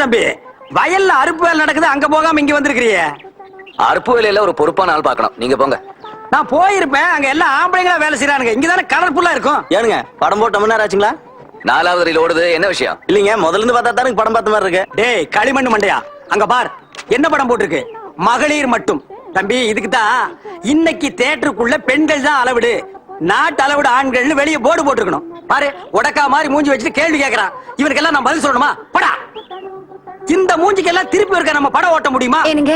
தம்பி? வயல்ல அறுப்பு வேலை நடக்குது, அங்க போகாம இங்க வந்திருக்கிறியே? அறுப்பு வேலையில ஒரு பொறுப்பான ஆள் பார்க்கணும். நீங்க போங்க. நான் போயிருப்பேன். அங்க எல்லாம் ஆம்பளைங்களா வேலை செய்யறானுங்க. இங்கதானே கலர்ஃபுல்லா இருக்கும். ஏனுங்க படம் போட்டு மணி நேரம் ஆச்சுங்களா? 4வது ரயில் ஓடுது. என்ன விஷயம்? இல்லீங்க, முதல்ல இருந்து பார்த்தா தானே படம் பார்த்த மாதிரி இருக்கு. டேய் களிமண் மண்டையா, அங்க பார் என்ன படம் போட்டிருக்கு? மகளிர் மட்டும். தம்பி இதுக்கு தான் இன்னைக்கு தியேட்டருக்குள்ள பெண்கள் தான் அளவிடு, நாட்டு அளவிடு ஆண்கள்னு வெளியே போர்டு போட்டிருக்கணும். பாரு உடக்கா மாதிரி மூஞ்சி வச்சுட்டு கேள்வி கேட்கறான். இவனுக்கெல்லாம் நான் பதில் சொல்லணுமா? படா, இந்த மூஞ்சிக்கெல்லாம் திருப்பி இருக்க நம்ம படம் ஓட்ட முடியுமா? என்னங்க?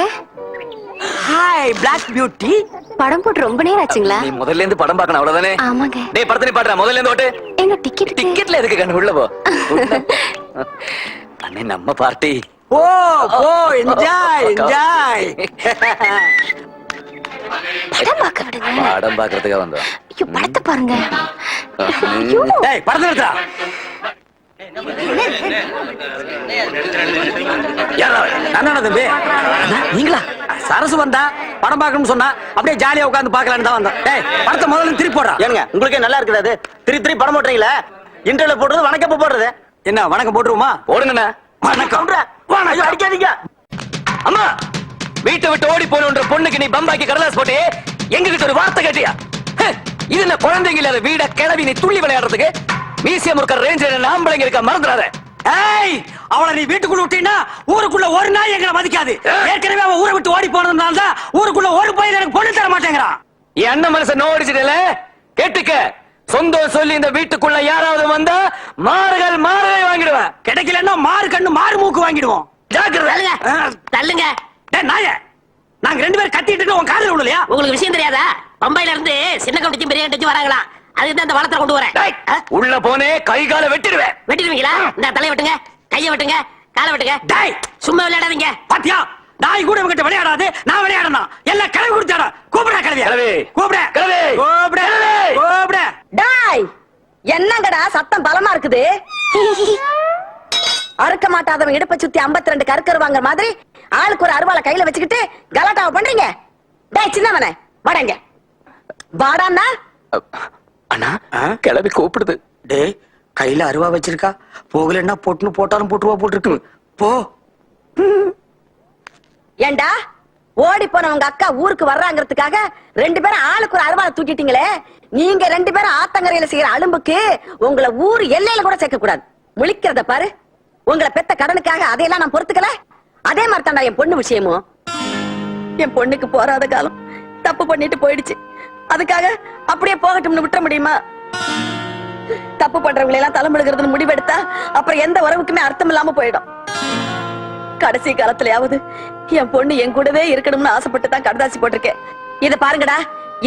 Hi black beauty. படம் போட்டு ரொம்ப நேரம் ஆச்சுங்களா? நீ முதல்ல இருந்து படம் பார்க்கணும் அவ்வளவுதானே? ஆமாங்க. டேய் படத்தை பாடுற, முதல்ல இருந்து ஓட்டு. எங்க டிக்கெட்? டிக்கெட்ல எதுக்கு கண்ணு? உள்ள போ. அண்ணே நம்ம பார்ட்டி. ஓ ஓ என்ஜாய் என்ஜாய். படம் பார்க்க விடுங்க. படம் பார்க்கிறதுக்காக வந்தோம். ஐயோ படத்தை பாருங்க. டேய் படத்தை எடுத்தா. தம்பி நீங்களா? சரசு வந்தா படம் பார்க்கணும்னு சொன்னா அப்படியே ஜாலியா உட்கார்ந்து பார்க்கலான்னு தான் வந்தோம். டேய் படத்தை முதல்ல திருப்பி போடுறா. ஏனுங்க உங்களுக்கே நல்லா இருக்குது. திருப்பி படம் போட்டுறீங்களா? இன்டர்வியூல போடுறது வணக்கம் போடுறது. என்ன வணக்கம் போட்டுருவோமா? போடுங்கண்ணா. வணக்கம். அடிக்காதீங்க. அம்மா, வீட்டை விட்டு ஓடி போன பொண்ணுக்கு நீ பம்பாக்கி கடலாஸ் போட்டு எங்க கிட்ட ஒரு வார்த்தை கேட்டியா? இது என்ன குழந்தைங்க இல்லாத வீட கிளவி நீ துள்ளி விளையாடுறதுக்கு? மியூசியம் இருக்கிற ரேஞ்சில நாம்பளைங்க இருக்க மறந்துடாத. ஏய் அவளை நீ வீட்டுக்குள்ள விட்டீங்கன்னா ஊருக்குள்ள ஒரு நாய் எங்களை மதிக்காது. ஏற்கனவே அவன் ஊரை விட்டு ஓடி போனதுனால தான் ஊருக்குள்ள ஒரு பையன் எனக்கு பொண்ணு தர மாட்டேங்கிறான். என் அண்ணன் மனசை நோடிச்சிடல. கேட்டுக்க, சொந்தம் சொல்லி இந்த வீட்டுக்குள்ள யாராவது வந்தா மாறுகள் மாறுகளை வாங்கிடுவேன். கிடைக்கலன்னா மாறு கண்ணு மாறு மூக்கு வாங்கிடுவோம். ஜாக்கிரதை. தள்ளுங்க. நாய நாங்க 2 பேரும் கத்திட்டு உன் காதுல விடலையா? உங்களுக்கு விஷயம் தெரியாதா? பம்பையில இருந்து சின்ன கவுண்டிச்சும் பெரிய கவுண்டிச்சும் வராங்களா? அதுதான் இந்த வளத்தை கொண்டு வரேன். உள்ள போனே கை கால வெட்டிடுவேன். வெட்டிடுவீங்களா? இந்த தலையை வெட்டுங்க, கையை வெட்டுங்க, காலை வெட்டுங்க. டேய் சும்மா விளையாடாதீங்க. பாத்தியா, நாய் கூட இவங்கிட்ட விளையாடாது, நான் விளையாடணும். எல்லாம் கிளவி கொடுத்தாடா. கூப்பிடா கிளவி. கூப்பிட கிளவி. கூப்பிட கூப்பிட. டாய் என்னங்கடா சத்தம் பலமா இருக்குது? அறுக்க மாட்டாதவன் இடுப்ப சுத்தி 52 கற்கரு வாங்குற மாதிரி ஆளுக்கு ஒரு அருவாளை கையில வச்சுக்கிட்டு கலாட்டாவை பண்றீங்க. டேய் சின்னவனே வாடங்க. வாடான்னா அண்ணா கிளவி கூப்பிடுது. டேய் கையில அருவா வச்சிருக்கா, போகலன்னா பொட்டுன்னு போட்டாலும் போட்டுவா போட்டுருக்கு. போ. ஏண்டா ஓடி போன உங்க அக்கா ஊருக்கு வர்றாங்கிறதுக்காக 2 பேரும் ஆளுக்கு ஒரு அருவாளை தூக்கிட்டீங்களே. நீங்க 2 பேரும் ஆத்தங்கரையில செய்யற அலும்புக்கு உங்களை ஊர் எல்லையில கூட சேர்க்க கூடாது. முழிக்கிறத பாரு. உங்களை பெத்த கடனுக்காக அதையெல்லாம் நான் பொறுத்துக்கல. அதே மாதிரி தாண்டா என் பொண்ணு விஷயமும். என் பொண்ணுக்கு போராத காலம் தப்பு பண்ணிட்டு போயிடுச்சு. அதுக்காக அப்படியே போகட்டும்னு விட்டுற முடியுமா? தப்பு பண்றவங்களை எல்லாம் தலைமுழுகிறதுன்னு முடிவெடுத்தா அப்புறம் எந்த உறவுக்குமே அர்த்தம் இல்லாம போயிடும். கடைசி காலத்திலயாவது என் பொண்ணு என் கூடவே இருக்கணும்னு ஆசைப்பட்டு தான் கடதாசி போட்டிருக்கேன். இத பாருங்கடா,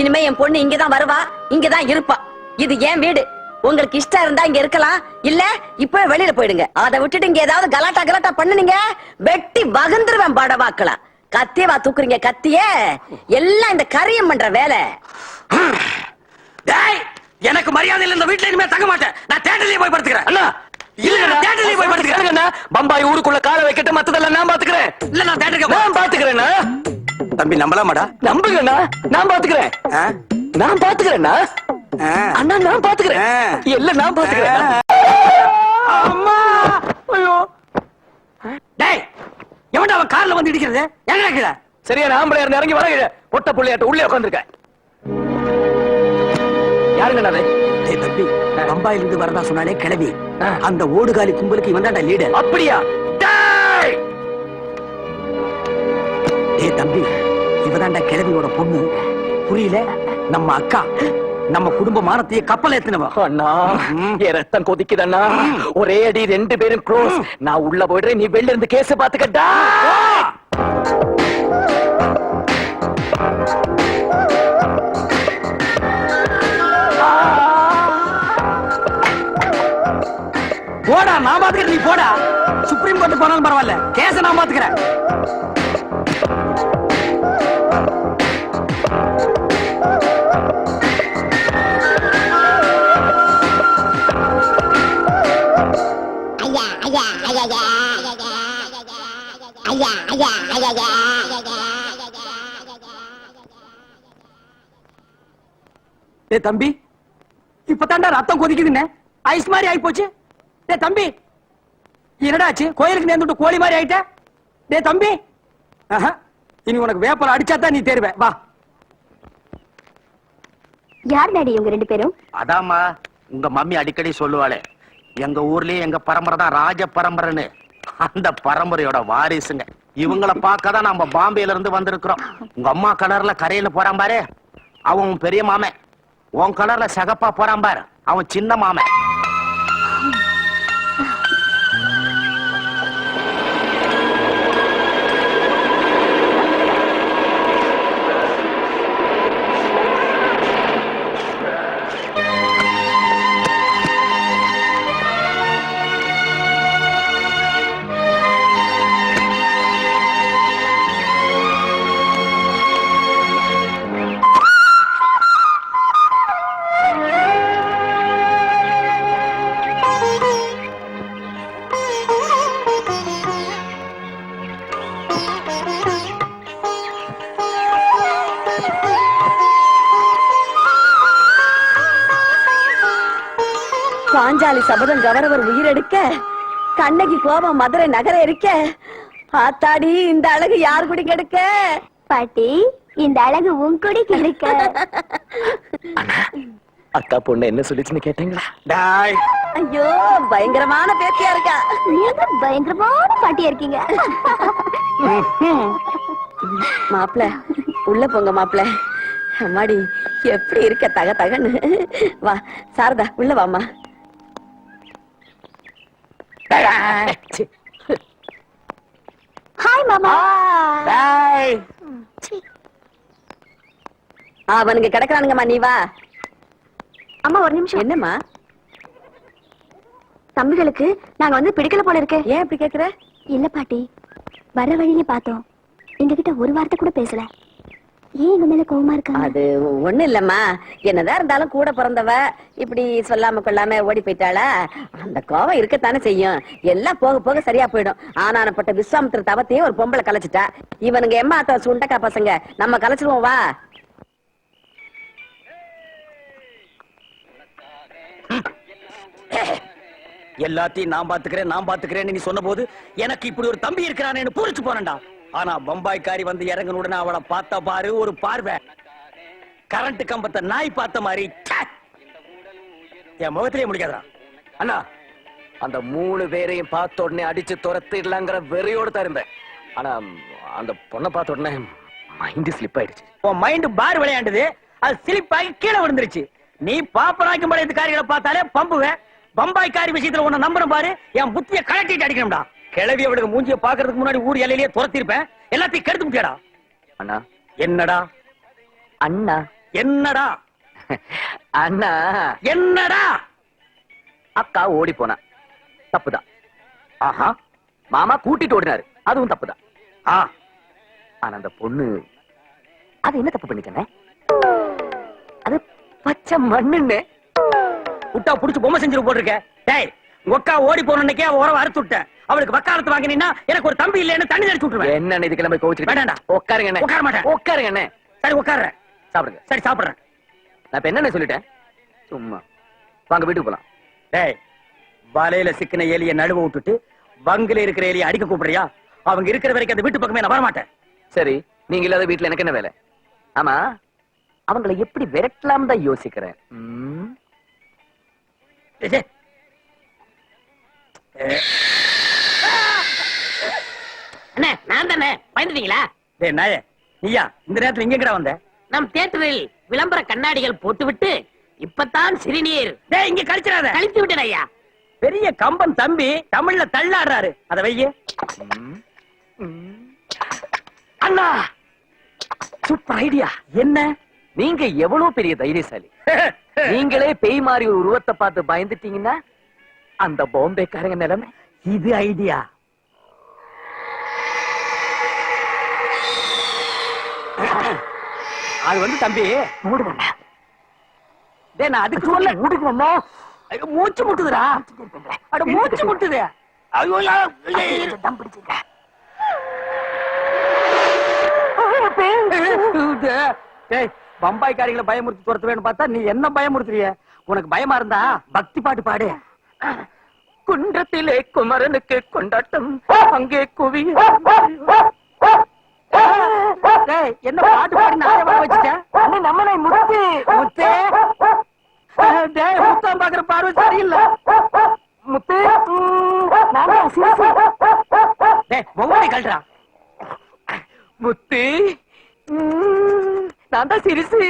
இனிமே என் பொண்ணு இங்கதான் வருவா, இங்கதான் இருப்பா. இது என் வீடு. உங்களுக்கு இஷ்டம் இருந்தா இங்க இருக்கலாம், இல்ல இப்ப வெளியில போயிடுங்க. அதை விட்டுட்டு இங்க ஏதாவது கலாட்டா கலாட்டா பண்ணுனீங்க வெட்டி வகுந்துருவேன். படவாக்கலாம். கத்தியவா தூக்குறீங்க? கத்திய எல்லாம் இந்த கரியம் பண்ற வேலை. டேய் எனக்கு மரியாதை இல்ல. இந்த வீட்டுல இனிமே தங்க மாட்டேன். நான் தியேட்டர்லயே போய் படுத்துக்கிறேன். அண்ணா தியேட்டர்லயே போய் படுத்துக்கிறேன். பம்பாய் ஊருக்குள்ள கால வைக்கட்டு, மத்ததெல்லாம் நான் பாத்துக்கிறேன். இல்ல நான் தியேட்டருக்கு நான் பாத்துக்கிறேன்னா. தம்பி நம்பலாமாடா? நம்புங்கண்ணா, நான் பாத்துக்கிறேன். நான் பாத்துக்கிறேன்னா. அண்ணா நான் பாத்துக்கிறேன். எல்லாம் நான் பாத்துக்கிறேன். அம்மா ஐயோ. டேய் எவன்டா அவன் கார்ல வந்து இடிக்கிறது? எங்கடா கீழ? சரியா ஆம்பளை இருந்து இறங்கி வர பொட்ட புள்ளையாட்ட உள்ளே உட்கார்ந்திருக்கேன். யாருங்கண்ணா அது? டேய் தம்பி, பம்பாயில இருந்து வரதா சொன்னாலே கிளவி. அந்த ஓடுகாலி கும்பலுக்கு இவன் தான்டா லீடர். அப்படியா? டேய் டேய் தம்பி, இவதான்டா கிளவியோட பொண்ணு. புரியல? நம்ம அக்கா, நம்ம குடும்ப மானத்தையே கப்பல் ஏத்துனவ. அண்ணா என் ரத்தம் கொதிக்குதண்ணா. ஒரே அடி 2 பேரும் க்ளோஸ். நான் உள்ள போயிடுறேன், நீ வெளில இருந்து கேஸ் பாத்துக்கடா. போடா, நான் பாத்துக்கிறேன். நீ போடா. சுப்ரீம் கோர்ட் போனாலும் பரவாயில்ல, கேஸ நான் பாத்துக்கிறேன். டேய் தம்பி, இப்பதான்டா ரத்தம் கொதிக்குதுன்னு ஐஸ் மாதிரி ஆயி போச்சு. டேய் தம்பி, என்னடாச்சு கோயிலுக்கு நேர்ந்துட்டு கோழி மாதிரி ஆயிட்ட? டேய் தம்பி, ஆஹா, இனி உனக்கு வேப்பல அடிச்சாதான் நீ தேர்வே. வா. யார் டாடி இவங்க ரெண்டு பேரும்? அதாம்மா உங்க மம்மி அடிக்கடி சொல்லுவாளே, எங்க ஊர்லயே எங்க பரம்பரை தான் ராஜ பரம்பரைன்னு. அந்த பரம்பரையோட வாரிசுங்க. இவங்கள பார்க்கதான் நம்ம பாம்பேல இருந்து வந்திருக்கிறோம். உங்க அம்மா கலர்ல கரையில போறான் பாரு, அவன் உன் பெரிய மாமன். உன் கலர்ல சகப்பா போறான் பாரு, அவன் சின்ன மாமன். பாஞ்சாலி சபதம் கவரவர் உயிரெடுக்க, கண்ணகி கோபம் மதுரை நகர இருக்க, ஆத்தாடி இந்த அழகு யார் குடி கெடுக்க? பாட்டி, இந்த அழகு உன் குடிக்கு இருக்க. அக்கா பொண்ணு என்ன சொல்லிச்சுன்னு கேட்டீங்களா? டாய், ஐயோ பயங்கரமான பேத்தியா இருக்கா. நீங்க பயங்கரமான பாட்டியா இருக்கீங்க. மாப்பிள உள்ள போங்க மாப்பிள. அம்மாடி எப்படி இருக்க தக தகன்னு. வா சாரதா உள்ள வாமா. ஹாய் மாமா. டாய். அவனுங்க கிடக்குறானுங்கம்மா, நீ வா. அம்மா ஒரு நிமிஷம். என்னம்மா? தம்பிகளுக்கு நாங்க வந்து பிடிக்கல போல இருக்கே. ஏன் இப்படி கேக்குற? இல்ல பாட்டி, வர வழியில பார்த்தோம், எங்ககிட்ட ஒரு வார்த்தை கூட பேசல. ஏன் எங்க மேல கோவமா இருக்காங்க? அது ஒண்ணு இல்லம்மா, என்னதான் இருந்தாலும் கூட பிறந்தவ இப்படி சொல்லாம கொள்ளாம ஓடி போயிட்டாளா, அந்த கோவம் இருக்கத்தானே செய்யும். எல்லாம் போக போக சரியா போயிடும். ஆனானப்பட்ட விஸ்வாமித்திர தவத்தையே ஒரு பொம்பளை கலைச்சிட்டா. இவனுங்க எம்மாத்த சுண்டக்கா பசங்க, நம்ம கலைச்சிருவோம். வா. எல்லாத்தையும் நான் பாத்துக்கிறேன்னு நீ சொன்ன போது எனக்கு இப்படி ஒரு தம்பி இருக்கிறானேன்னு பூரிச்சு போறேன்டா. ஆனா பம்பாய்க்காரி வந்து இறங்கின உடனே அவளை பார்த்த பாரு ஒரு பார்வை, கரண்ட் கம்பத்தை நாய் பார்த்த மாதிரி ச்சே! என் முகத்திலேயே முடிக்காதா அண்ணா, அந்த 3 பேரையும் பார்த்த உடனே அடிச்சு துரத்திடலாங்கிற வெறியோடு தான் இருந்தேன். ஆனா அந்த பொண்ணை பார்த்த உடனே மைண்ட் ஸ்லிப் ஆயிடுச்சு. உன் மைண்ட் பார் விளையாண்டது, அது ஸ்லிப் ஆகி கீழே விழுந்துருச்சு. நீ பாப்பராக்கும் பழைய காரிகளை பார்த்தாலே பம்புவேன். பம்பாய்க்காரி விஷயத்துல உன்னை நம்புறேன் பாரு, என் புத்திய கலட்டிட்டு அடிக்கணும்டா. கிளவி அவளுக்கு மூஞ்சிய பாக்குறதுக்கு முன்னாடி ஊர் எல்லையிலேயே துரத்திருப்பேன். எல்லாத்தையும் கெடுத்து முட்டியாடா. அண்ணா. என்னடா? அண்ணா. என்னடா? அண்ணா. என்னடா? அக்கா ஓடி போனா தப்புதான். ஆஹா, மாமா கூட்டிட்டு ஓடினாரு, அதுவும் தப்புதான். ஆனா அந்த பொண்ணு அது என்ன தப்பு பண்ணிக்கனே? அது பச்சை மண்ணுன்னு விட்டா புடிச்சு பொம்மை செஞ்சு போட்டிருக்க. டேய், ஒக்கா ஓடி போனே உறவை அறுத்து விட்டேன். அவளுக்கு வக்காலத்து வாங்கினீன்னா எனக்கு ஒரு தம்பி இல்லைன்னு தண்ணி தெளிச்சு விட்டுருவேன். என்ன இது கிளம்பி கோவிச்சுட்டு வேண்டாம்டா. உட்காருங்க அண்ணே. உட்கார மாட்டேன். உட்காருங்க அண்ணே. சரி உட்கார்றேன். சாப்பிடுங்க. சரி சாப்பிடுறேன். நான் இப்ப என்ன சொல்லிட்டேன்? சும்மா வாங்க வீட்டுக்கு போலாம். டேய், வலையில சிக்கின எலிய நடுவ விட்டுட்டு பங்குல இருக்கிற எலிய அடிக்க கூப்பிடுறியா? அவங்க இருக்கிற வரைக்கும் அந்த வீட்டு பக்கமே நான் வரமாட்டேன். சரி, நீங்க இல்லாத வீட்டுல எனக்கு என்ன வேலை? ஆமா, அவங்களை எப்படி விரட்டலாம் தான் யோசிக்கிறேன். அண்ணே, நான் தானே, பயந்துட்டீங்களா? டேய் நாயே, நீயா இந்த நேரத்துல இங்க எங்கடா வந்த? நம் தியேட்டரில் விளம்பர கண்ணாடிகள் போட்டுவிட்டு இப்பதான் சிறுநீர் டேய், இங்க கழிச்சிடாத. கழித்து விட்டேன் ஐயா. பெரிய கம்பன் தம்பி தமிழ்ல தள்ளாடுறாரு, அத வையே. அண்ணா, சூப்பர் ஐடியா. என்ன? நீங்க எவ்வளவு பெரிய தைரியசாலி. நீங்களே பேய் மாதிரி ஒரு உருவத்தை பார்த்து பயந்துட்டீங்கன்னா அந்த பாம்பேக்காரங்க நிலைமை. இது ஐடியா. அது வந்து தம்பி மூடுங்க. டேய், நான் அதுக்கு சொல்ல மூடுங்க. மூச்சு முட்டுதுடா. அட மூச்சு முட்டுது. ஐயோ, தம் பிடிச்சுங்க. டேய், பம்பாய்க்காரிகளை பயமுறுத்தி துரத்துவேன்னு பார்த்தா நீ என்ன பயமுறுத்துறிய? உனக்கு பயமா இருந்தா பக்தி பாட்டு பாடு. குன்றத்திலே குமரனுக்கு கொண்டாட்டம் அங்கே குவி. டேய், என்ன பாட்டு பாடி நாய வச்சுட்டேன் நம்ம முத்து முத்து. டேய், முத்தம் பாக்குற பார்வை சரியில்லை. முத்து ஒவ்வொரு கல்றா. முத்து நான் தான் சிரிசு.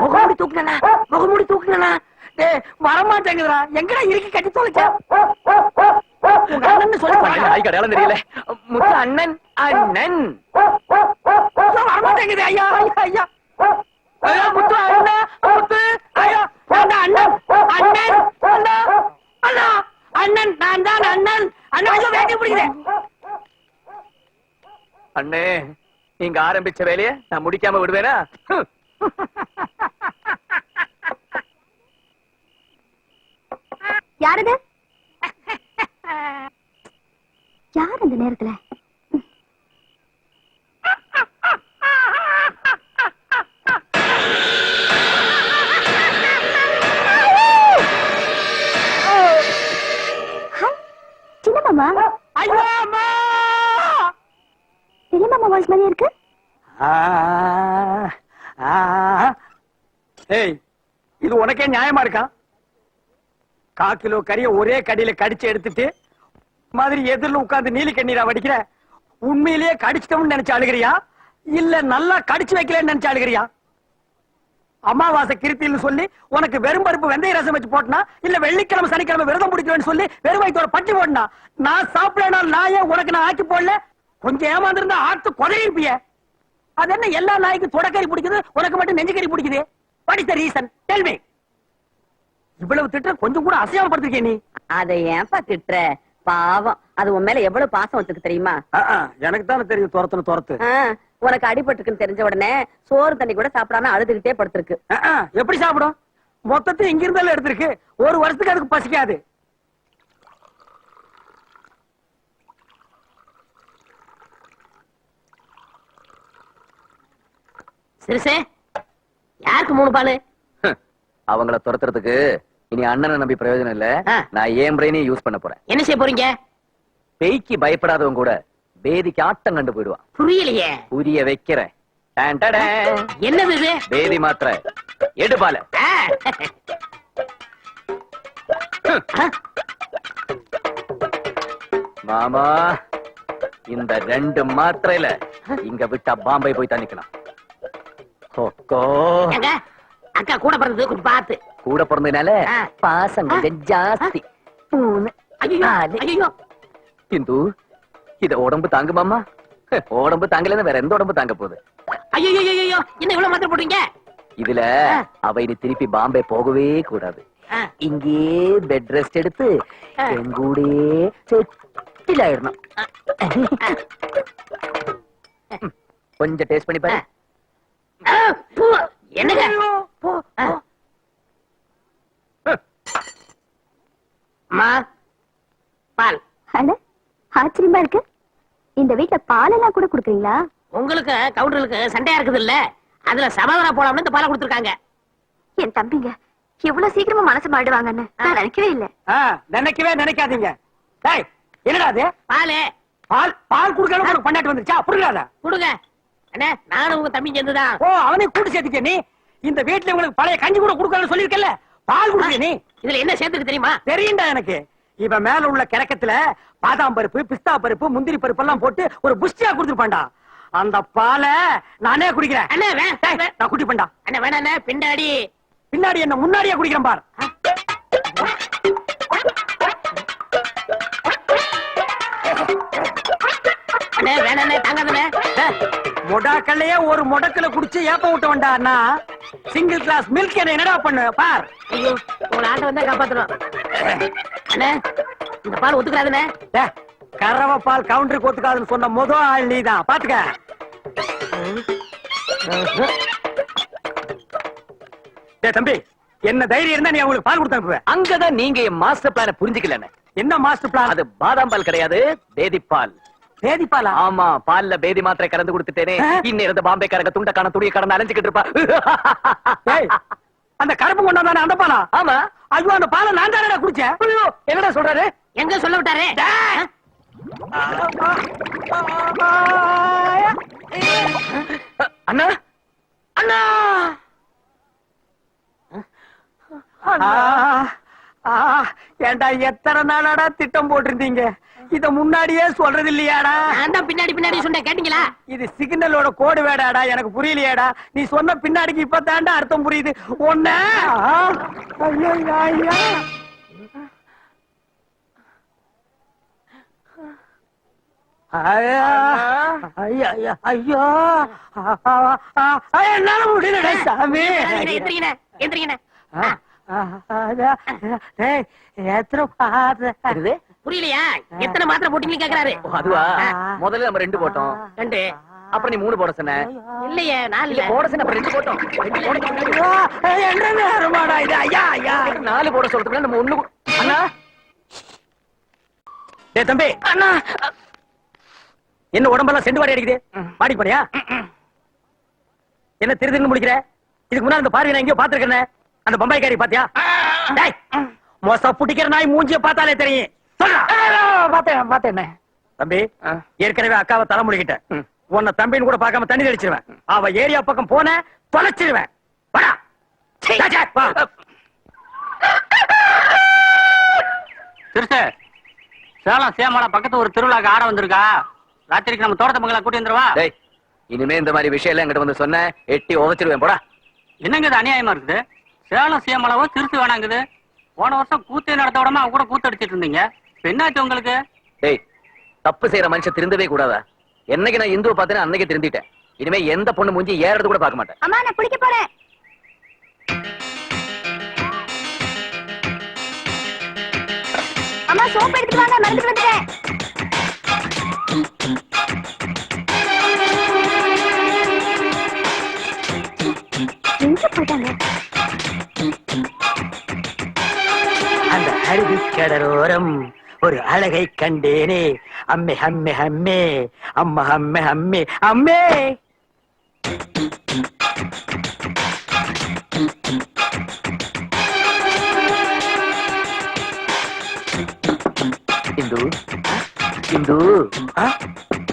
முகமூடி தூக்குனா முகமூடி தூக்குனா டேய், வரமாட்டேங்குதுடா. எங்கடா இறுக்கி கட்டி தொலைச்சா? உங்க அண்ணன்னு சொல்லி பாருங்க. நாய்க்கு அடையாளம் தெரியல. முத்து அண்ணன் அண்ணன் வரமாட்டேங்குது. ஐயா ஐயா ஐயா ஐயா, முத்து அண்ணா முத்து. ஐயா நான் தான் அண்ணன் அண்ணன் அண்ணா அண்ணா அண்ணன். நான் தான் அண்ணன் அண்ணா. ஐயோ, வேட்டி பிடிக்கிறேன். அண்ணே, நீங்க ஆரம்பிச்ச வேலைய நான் முடிக்காம விடுவேனா? யாரது? யார் அந்த நேரத்துல? சின்ன மாமா. ஐயோ அம்மா. பெரிய மாமா வாய்ஸ் மாதிரி இருக்கு. ஏய், இது உனக்கே நியாயமா இருக்கா? 1/4 கிலோ கறிய ஒரே கடியில கடிச்சு எடுத்துட்டு மாதிரி எதிரில உட்கார்ந்து நீலி கண்ணீரா வடிக்கிற. உண்மையிலேயே கடிச்சிட்டோம்னு நினைச்சு அழுகிறியா, இல்ல நல்லா கடிச்சு வைக்கலன்னு நினைச்சு அழுகிறியா? அமாவாசை கிருத்தின்னு சொல்லி உனக்கு வெறும் பருப்பு வெந்தய ரசம் வச்சு போட்டனா, இல்ல வெள்ளிக்கிழமை சனிக்கிழமை விரதம் பிடிக்கிறேன்னு சொல்லி வெறும் வயிற்றோட பட்டி போட்டனா? நான் சாப்பிடனா நாயே உனக்கு நான் ஆக்கி போடல? கொஞ்சம் ஏமாந்திருந்தா ஆட்டு கொலையிருப்பிய. அது என்ன எல்லா நாய்க்கும் தொடக்கறி பிடிக்குது, உனக்கு மட்டும் நெஞ்சுக்கறி பிடிக்குது? What is the reason? Tell me. இவ்வளவு திட்டுற கொஞ்சம் கூட அசையாம படுத்திருக்கே நீ. அதை ஏன்பா திட்டுற? பாவம், அது உன் மேல எவ்வளவு பாசம் வச்சிருக்கு தெரியுமா? எனக்கு தானே தெரியும் துரத்துன்னு துரத்து. உனக்கு அடிபட்டுருக்குன்னு தெரிஞ்ச உடனே சோறு தண்ணி கூட சாப்பிடாம அழுதுகிட்டே படுத்திருக்கு. எப்படி சாப்பிடும்? மொத்தத்தை இங்க இருந்தாலும் எடுத்திருக்கு. ஒரு வருஷத்துக்கு அதுக்கு பசிக்காது. சிறுசே, யாருக்கு 3 பாலு? அவங்கள துரத்துறதுக்கு இனி அண்ணனை நம்பி பிரயோஜனம் இல்ல. நான் ஏன் பிரெயினையும் யூஸ் பண்ண போறேன். என்ன செய்ய போறீங்க? பேய்க்கு பயப்படாதவங்க கூட பேதிக்கு ஆட்டம் கண்டு போயிடுவான். புரியலையே. புரிய வைக்கிறேன். Done done done. என்னது இது? பேதி மாத்திரை. எடு பால. மாமா, இந்த 2 மாத்திரையில இங்க விட்டா பாம்பே போய் தண்ணிக்கலாம். ஏங்க, அக்கா கூட பிறந்தது கொஞ்சம் பார்த்து. கூட பிறந்ததுனால பாசம் கொஞ்சம் ஜாஸ்தி. ஐயோ, இந்து, இத உடம்பு தாங்குமாமா? உடம்பு தாங்கலன்னு வேற எந்த உடம்பு தாங்க போகுது? ஐயோ என்ன இவ்வளவு மாத்திரை போடுறீங்க? இதுல அவ இனி திருப்பி பாம்பே போகவே கூடாது. இங்கே பெட் ரெஸ்ட் எடுத்து எங்கூடே செட்டில் ஆயிடணும். கொஞ்சம் டேஸ்ட் பண்ணி பாரு. என்னங்க? அம்மா, பால். அட, ஆச்சரியமா இருக்கு. இந்த வீட்டுல பாலெல்லாம் கூட குடுக்குறீங்களா? உங்களுக்கு கவுண்டருக்கு சண்டையா இருக்குது இல்ல, அதுல சமாதானம் போலாம்னு இந்த பாலை கொடுத்துருக்காங்க. என் தம்பிங்க எவ்வளவு சீக்கிரமா மனசு மாடுவாங்கன்னு நான் நினைக்கவே இல்ல. நினைக்கவே நினைக்காதீங்க. டேய், என்னடா அது? பாலு. பால் பால் குடுக்கணும் உனக்கு பண்ணாட்டு வந்துருச்சா? புரியாத கொடுங்க அண்ணே, நானும் உங்க தம்பி சேர்ந்துதான். ஓ, அவனை கூட்டு சேர்த்துக்க நீ. இந்த வீட்டுல உங்களுக்கு பழைய கஞ்சி கூட குடுக்கணும்னு சொல்லிருக்கல, பால் குடுக்க நீ. இதுல என்ன சேர்த்துக்கு தெரியுமா? தெரியும்டா எனக்கு. இவ மேல உள்ள கிரக்கத்துல பாதாம் பருப்பு, பிஸ்தா பருப்பு, முந்திரி பருப்பு எல்லாம் போட்டு ஒரு புஷ்டியா குடுத்துருப்பான்டா. அந்த பாலை நானே குடிக்கிறேன். அண்ணே நான் குடிப்பேன்டா. அண்ணே வேணா, பின்னாடி. பின்னாடி என்ன முன்னாடியே குடிக்கிறேன் பார். அண்ணே வேணா, தாங்காதண்ணே. மொடாக்கல்லையே ஒரு முடக்கல குடிச்சு ஏப்ப விட்ட வேண்டாண்ணா. சிங்கிள் கிளாஸ் மில்க் என்ன என்னடா பண்ணு பார். ஐயோ, உங்களை ஆட்ட வந்தா காப்பாத்தணும். அண்ணே, இந்த பால் ஒத்துக்கிறாதுண்ணே. கறவை பால் கவுண்டருக்கு ஒத்துக்காதுன்னு சொன்ன முதல் ஆள் நீதான். பாத்துக்க. தம்பி, என்ன தைரியம் இருந்தா நீ அவங்களுக்கு பால் கொடுத்து அனுப்புவேன். அங்கதான் நீங்க என் மாஸ்டர் பிளான புரிஞ்சுக்கல. என்ன மாஸ்டர் பிளான்? அது பாதாம் பால் கிடையாது, பேதி பால். பேதி பாலா? ஆமா, பால்ல பேதி மாத்திரை கலந்து கொடுத்துட்டேனே. இன்னும் பாம்பே கரக துண்ட காண துணிய கடந்து அலைஞ்சுக்கிட்டு இருப்பா. அந்த கருப்பு கொண்டாந்தானே அந்த பாலா? ஆமா. ஐயோ அந்த பாலை நான் தானடா குடிச்சேன். ஐயோ, என்னடா சொல்றாரு? எங்க சொல்ல விட்டாரு? அண்ணா அண்ணா ஏண்டா எத்தனை நாளாடா திட்டம் போட்டிருந்தீங்க? இத முன்னாடியே சொல்றது இல்லையாடா? நான் தான் பின்னாடி பின்னாடி சொன்னேன், கேட்டீங்களா? இது சிக்னலோட கோடு வேடாடா, எனக்கு புரியலையாடா. நீ சொன்ன பின்னாடிக்கு இப்ப தாண்டா அர்த்தம் புரியுது. ஒன்ன ஐயோ என்னால முடியலடா சாமி. எந்திரிங்கண்ணே, எந்திரிங்கண்ணே. புரியலையா? எத்தனை மாத்திரை போட்டீங்கன்னு கேக்குறாரு. ஓ, அதுவா? முதல்ல நம்ம 2 போட்டோம். 2. அப்புறம் நீ 3 போட சொன்ன. இல்லையே, 4 இல்ல, இல்ல. போட சொன்ன, அப்புறம் 2 போட்டோம். 2 போட சொன்ன. என்ன நேரமாடா இது? ஐயா ஐயா 4 போட சொல்றதுக்கு நம்ம 1. அண்ணா டேய் தம்பி, அண்ணா என்ன உடம்பெல்லாம் செண்டு வாடி அடிக்குது? பாடி போறியா? என்ன திருதின்னு முடிக்கிற? இதுக்கு முன்னாடி அந்த பார்வை நான் எங்கேயோ பாத்துருக்கேன். அந்த பம்பாய்க்காரி பாத்தியா? டேய், மோச புடிக்கிற நாய் மூஞ்சிய பார்த்தாலே தெரியும். சொல்றா. பாத்தேன். தம்பி, ஏற்கனவே அக்காவை தலை முடிக்கிட்டேன். உன்னை தம்பின்னு கூட பார்க்காம தண்ணி தெளிச்சிருவேன். அவ ஏரியா பக்கம் போன தொலைச்சிருவேன். வாடா. வா. திருசு, சேலம் சேமலா பக்கத்து ஒரு திருவிழாக்கு ஆட வந்திருக்கா. ராத்திரிக்கு நம்ம தோட்டத்து மங்களா கூட்டி வந்துருவா. டேய், இனிமே இந்த மாதிரி விஷயம் எல்லாம் என்கிட்ட வந்து சொன்ன எட்டி உதச்சிருவேன். போடா. என்னங்க இது அநியாயமா இருக்குது? சேலம் சேமலாவோ திருசு வேணாங்குது. போன வருஷம் கூத்தே நடத்த விடாம அவங்க கூட கூத்தடிச்சிட்டு இருந்தீங்க. இப்ப என்னாச்சு உங்களுக்கு? டேய், தப்பு செய்யற மனுஷன் திருந்தவே கூடாதா? என்னைக்கு நான் இந்துவை பார்த்தேன்னு அன்னைக்கு திருந்திட்டேன். இனிமே எந்த பொண்ணு மூஞ்சி ஏறது கூட பார்க்க மாட்டேன். அம்மா நான் குளிக்க போறேன். அம்மா சோப் எடுத்துட்டு வாங்க, மறந்துட்டு வந்துட்டேன். எங்க போயிட்டாங்க? அந்த அருவி கடலோரம் ஒரு அழகை கண்டேனே. அம்மே அம்மே அம்மே அம்மா அம்மே அம்மே அம்மே. இந்து இந்து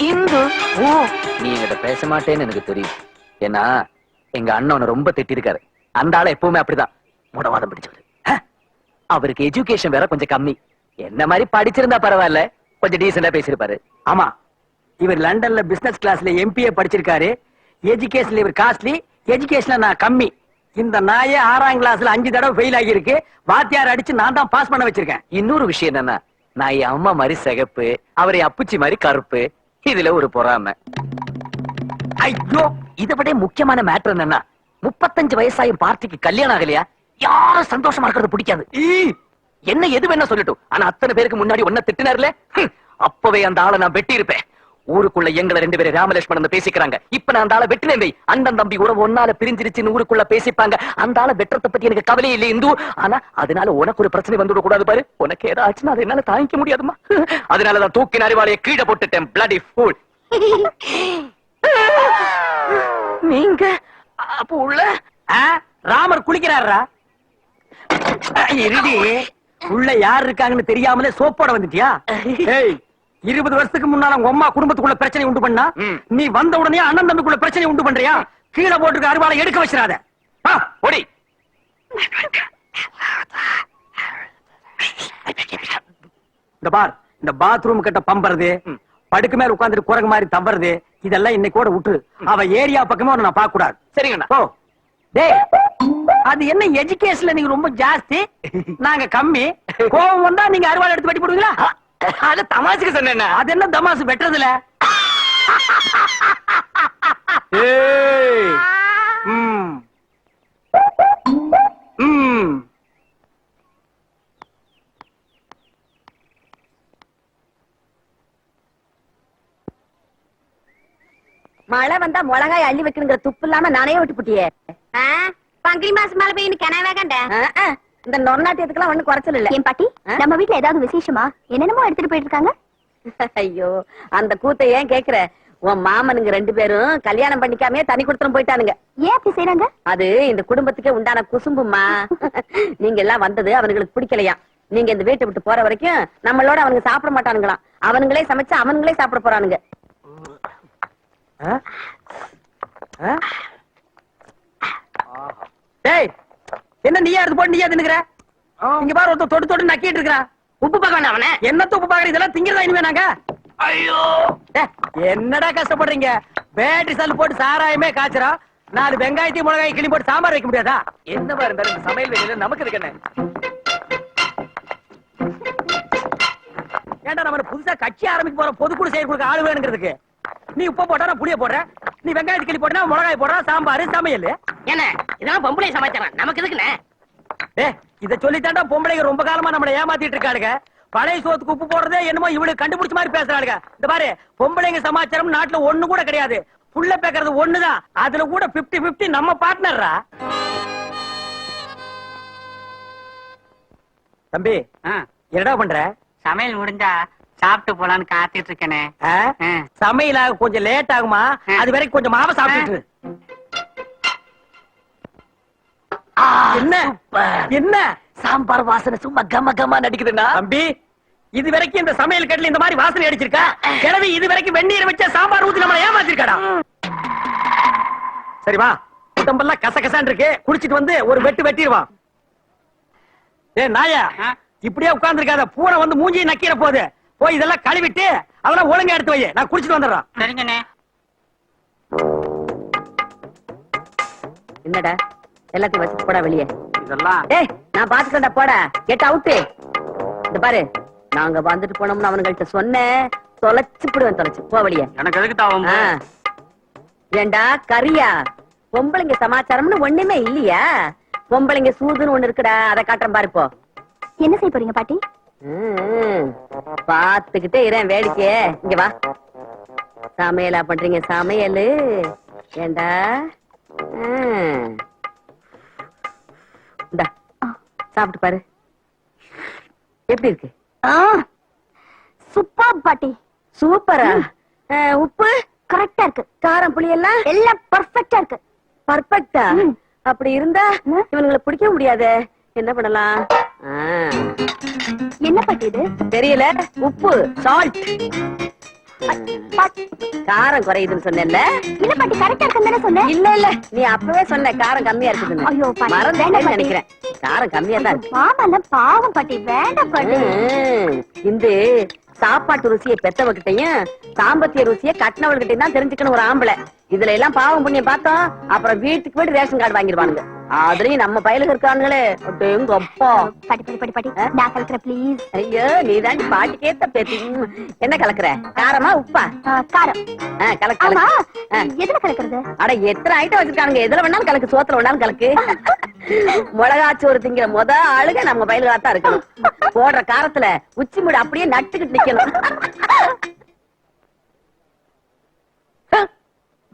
இந்து, ஓ, நீ என்கிட்ட பேச மாட்டேன்னு எனக்கு தெரியும். ஏன்னா எங்க அண்ணன் ரொம்ப திட்டிருக்காரு. அந்த ஆளை எப்பவுமே அப்படிதான் முடவாதம் பிடிச்சவரு. அவருக்கு எஜுகேஷன் வேற கொஞ்சம் கம்மி. என்ன மாதிரி படிச்சிருந்தா பரவாயில்ல, கொஞ்சம் டீசெண்டா பேசிருப்பாரு. ஆமா, இவர் லண்டன்ல பிசினஸ் கிளாஸ்ல எம்பிஏ படிச்சிருக்காரு. எஜுகேஷன்ல இவர் காஸ்ட்லி, எஜுகேஷன்ல நான் கம்மி. இந்த நாயே 6ஆம் கிளாஸ்ல 5 தடவை ஃபெயில் ஆகியிருக்கு. வாத்தியார் அடிச்சு நான் தான் பாஸ் பண்ண வச்சிருக்கேன். இன்னொரு விஷயம் என்னன்னா, நான் என் அம்மா மாதிரி சிகப்பு, அவரை அப்புச்சி மாதிரி கருப்பு. இதுல ஒரு பொறாமை. ஐயோ, இதை விட முக்கியமான மேட்டர் என்னன்னா, 35 வயசாயும் பார்ட்டிக்கு கல்யாணம் ஆகலையா? யாரும் சந்தோஷமா இருக்கிறது பிடிக்காது. என்ன எது வேணா சொல்லட்டும், ஆனா அத்தனை பேருக்கு முன்னாடி ஒன்ன திட்டினார்ல, அப்பவே அந்த ஆளை நான் வெட்டி இருப்பேன். ஊருக்குள்ள எங்களை 2 பேரும் ராமலட்சுமணன் பேசிக்கிறாங்க. இப்ப நான் அந்த ஆளை வெட்டினேன். அண்ணன் தம்பி உறவு ஒன்னால பிரிஞ்சிருச்சுன்னு ஊருக்குள்ள பேசிப்பாங்க. அந்த ஆளை வெட்டுறத பத்தி எனக்கு கவலையே இல்லை இந்து. ஆனா அதனால உனக்கு ஒரு பிரச்சனை வந்துவிட கூடாது பாரு. உனக்கு ஏதாச்சுன்னா அதை என்னால தாங்கிக்க முடியாதுமா. அதனாலதான் தூக்கின அறிவாளைய கீழே போட்டுட்டேன். Bloody fool. நீங்க அப்ப உள்ள ராமர் குளிக்கிறாரா? இருடி, உள்ள யார் இருக்காங்கன்னு தெரியாமலே சோப்போட வந்துட்டியா? 20 வருஷத்துக்கு முன்னால உங்க அம்மா குடும்பத்துக்குள்ள பிரச்சனை உண்டு பண்ணா, நீ வந்த உடனே அண்ணன் தம்பிக்குள்ள பிரச்சனை உண்டு பண்றியா? கீழே போட்டுருக்க அருவாளை எடுக்க வச்சிடாத. ஓடி. இந்த பார், இந்த பாத்ரூம் கிட்ட பம்பறது, படுக்கு மேல உட்கார்ந்துட்டு குரங்கு மாதிரி தவறது, இதெல்லாம் இன்னைக்கு கூட விட்டுரு. அவ ஏரியா பக்கமே நான் பார்க்க கூடாது. சரிங்கண்ணா. ஓ டேய், அது என்ன எஜுகேஷன்ல நீங்க ரொம்ப ஜாஸ்தி, நாங்க கம்மி. கோவம் வந்தா நீங்க அருவாள் எடுத்து வெட்டி போடுவீங்களா? அது தமாசுக்கு சொன்னேன். அது என்ன தமாசு வெட்டுறதுல? மழை வந்தா மிளகாய் அள்ளி வைக்கணுங்கிற துப்பு இல்லாம நானே விட்டு புட்டியே. பங்குனி மாசம் மழை பெய்யும் கனவே கண்டேன். இந்த நொன்னாட்டியத்துக்கெல்லாம் ஒண்ணும் குறைச்சல் இல்ல. என் பாட்டி, நம்ம வீட்டுல ஏதாவது விசேஷமா? என்னென்னமோ எடுத்துட்டு போயிட்டு இருக்காங்க. ஐயோ, அந்த கூத்தை ஏன் கேக்குற? உன் மாமனுங்க 2 பேரும் கல்யாணம் பண்ணிக்காமே தனி கொடுத்துரும் போயிட்டானுங்க. ஏன் அப்படி செய்றாங்க? அது இந்த குடும்பத்துக்கே உண்டான குசும்புமா. நீங்க எல்லாம் வந்தது அவனுங்களுக்கு பிடிக்கலையா. நீங்க இந்த வீட்டை விட்டு போற வரைக்கும் நம்மளோட அவனுங்க சாப்பிட மாட்டானுங்களாம். அவனுங்களே சமைச்சு அவனுங்களே சாப்பிட போறானுங்க. டேய், என்ன நீயா எடுத்து போட்டு நீயா தின்னுக்கிற? இங்க பாரு, ஒருத்தர் தொட்டு தொட்டு நக்கிட்டு இருக்கிறான். உப்பு பார்க்க வேண்டாம் அவனை. என்னத்த உப்பு பாக்குற? இதெல்லாம் திங்கிறதா இனிமே நாங்க? ஐயோ என்னடா கஷ்டப்படுறீங்க? பேட்டரி சல் போட்டு சாராயமே காய்ச்சறோம். 4 வெங்காயத்தையும் மிளகாய் கிளி போட்டு சாம்பார் வைக்க முடியாதா? என்னவா இருந்தாலும் இந்த சமையல் வேலையில நமக்கு இருக்கு என்ன? ஏன்டா நம்ம புதுசா கட்சி ஆரம்பிக்க போற பொதுக்குழு செயற்குழுக்கு ஆளு வேணுங்கிறதுக்கு நீ உப்பு போட்டா புளிய போடுற, நீ வெங்காயத்தை கிளி போட்டா மிளகாய் போடுற, சாம்பார் சமையல். என்ன இதெல்லாம் பொம்பளை சமாச்சாரம், நமக்கு எதுக்குண்ணே? இத சொல்லித்தாண்டா பொம்பளைங்க ரொம்ப காலமா நம்மளை ஏமாத்திட்டு இருக்காளுங்க. பழைய சோத்துக்கு உப்பு போடுறதே என்னமோ இவளுக்கு கண்டுபிடிச்ச மாதிரி பேசுறாளுங்க. இந்த பாரு, பொம்பளைங்க சமாச்சாரம் நாட்டுல ஒண்ணு கூட கிடையாது. புள்ள பேக்கறது ஒண்ணுதான். அதுல கூட 50-50 நம்ம பார்ட்னர்ரா. தம்பி, என்னடா பண்ற? சமையல் முடிஞ்சா சாப்பிட்டு போலான்னு காத்துட்டு இருக்கேனே. சமையலாக கொஞ்சம் லேட் ஆகுமா? அது வரைக்கும் கொஞ்சம் மாவை சாப்பிட்டு இரு. என்ன என்ன சாம்பார் வாசனை சும்மா கம கமா நடிக்குதுன்னா தம்பி, இது வரைக்கும் இந்த சமையல் கட்டில இந்த மாதிரி வாசனை அடிச்சிருக்கா? கிழவி இது வரைக்கும் வெந்நீர் வச்ச சாம்பார் ஊத்தி நம்மள ஏமாத்திருக்காடா. சரி வா, உடம்பெல்லாம் கசகசான் இருக்கு, குடிச்சிட்டு வந்து ஒரு வெட்டு வெட்டிடுவான். நாயா, இப்படியே உட்கார்ந்து இருக்காத, பூனை வந்து மூஞ்சி நக்கிற போது போய் இதெல்லாம் கழுவிட்டு அதெல்லாம் ஒழுங்கா எடுத்து வை. நான் குடிச்சிட்டு வந்துடுறேன். சரிங்கண்ணே. என்னடா எல்லாத்தையும் வச்சுட்டு போடா வெளியே. இதெல்லாம் ஏய், நான் பாத்துக்கண்டா, போடா, கெட் அவுட். இந்த பாரு, நாங்க வந்துட்டு போனோம்னு அவனுங்கள்ட்ட சொன்னேன், தொலைச்சு போடுவேன். தொலைச்சு போ வெளியே. எனக்கு எதுக்கு தாவும்? ஏண்டா கரியா, பொம்பளைங்க சமாச்சாரம்னு ஒண்ணுமே இல்லையா? பொம்பளைங்க சூதுன்னு ஒண்ணு இருக்குடா, அதை காட்டுறேன் பாரு. இப்போ என்ன செய்ய போறீங்க பாட்டி? பாத்துக்கிட்டே இரேன் வேடிக்கையே. இங்க வா, சமையலா பண்றீங்க சமையலு? ஏண்டா இந்தா சாப்பிட்டு பாரு, எப்படி இருக்கு? சூப்பர் பாட்டி. சூப்பரா? உப்பு கரெக்டா இருக்கு. காரம் புளி எல்லாம் எல்லாம் பர்ஃபெக்ட்டா இருக்கு. பர்ஃபெக்ட்டா? அப்படி இருந்தா இவனுங்களை பிடிக்க முடியாது. என்ன பண்ணலாம்? என்ன பாட்டி இது? தெரியல. உப்பு, சால்ட். பாட்டி, காரம் குறையுதுன்னு சொன்னேன்ல? இல்ல பாட்டி, கரெக்டா இருக்குன்னு தானே சொன்னேன். இல்ல இல்ல, நீ அப்பவே சொன்ன காரம் கம்மியா இருக்குதுன்னு. ஐயோ பாட்டி, மறந்தேன்னு பாட்டி. நினைக்கிறேன். காரம் கம்மியா தான் இருக்கு. மாமல்ல பாவம் பாட்டி, வேண்டாம் பாட்டி. இந்த சாப்பாட்டு ருசியை பெத்தவகிட்டையும் சாம்பத்திய ருசியை கட்டினவள்கிட்டையும் தான் தெரிஞ்சுக்கணும் ஒரு ஆம்பளை. இதுல எல்லாம் பாவம் புண்ணியம் பார்த்தோம், அப்புறம் வீட்டுக்கு போயிட்டு ரேஷன் கார்டு வாங்கிடுவானுங்க. அதுலயும் நம்ம பயிலுக்கு இருக்கானுங்களே, எங்க அப்பா. பாட்டி பாட்டி பாட்டி பாட்டி, நான் கலக்குறேன் ப்ளீஸ். ஐயோ, நீ தான் பாட்டுக்கேத்த பேத்தி. என்ன கலக்குற? காரமா உப்பா? காரம். கலக்கு ஆமா, கலக்கு. எதுல கலக்குறது? அட, எத்தனை ஐட்டம் வச்சிருக்கானுங்க, எதுல வேணாலும் கலக்கு. சோத்துல வேணாலும் கலக்கு. மிளகாச்சோறு திங்கிற முத ஆளுக நம்ம பயிலுகாத்தான் இருக்கணும். போடுற காரத்துல உச்சி மூடு அப்படியே நட்டுக்கிட்டு நிக்கணும்.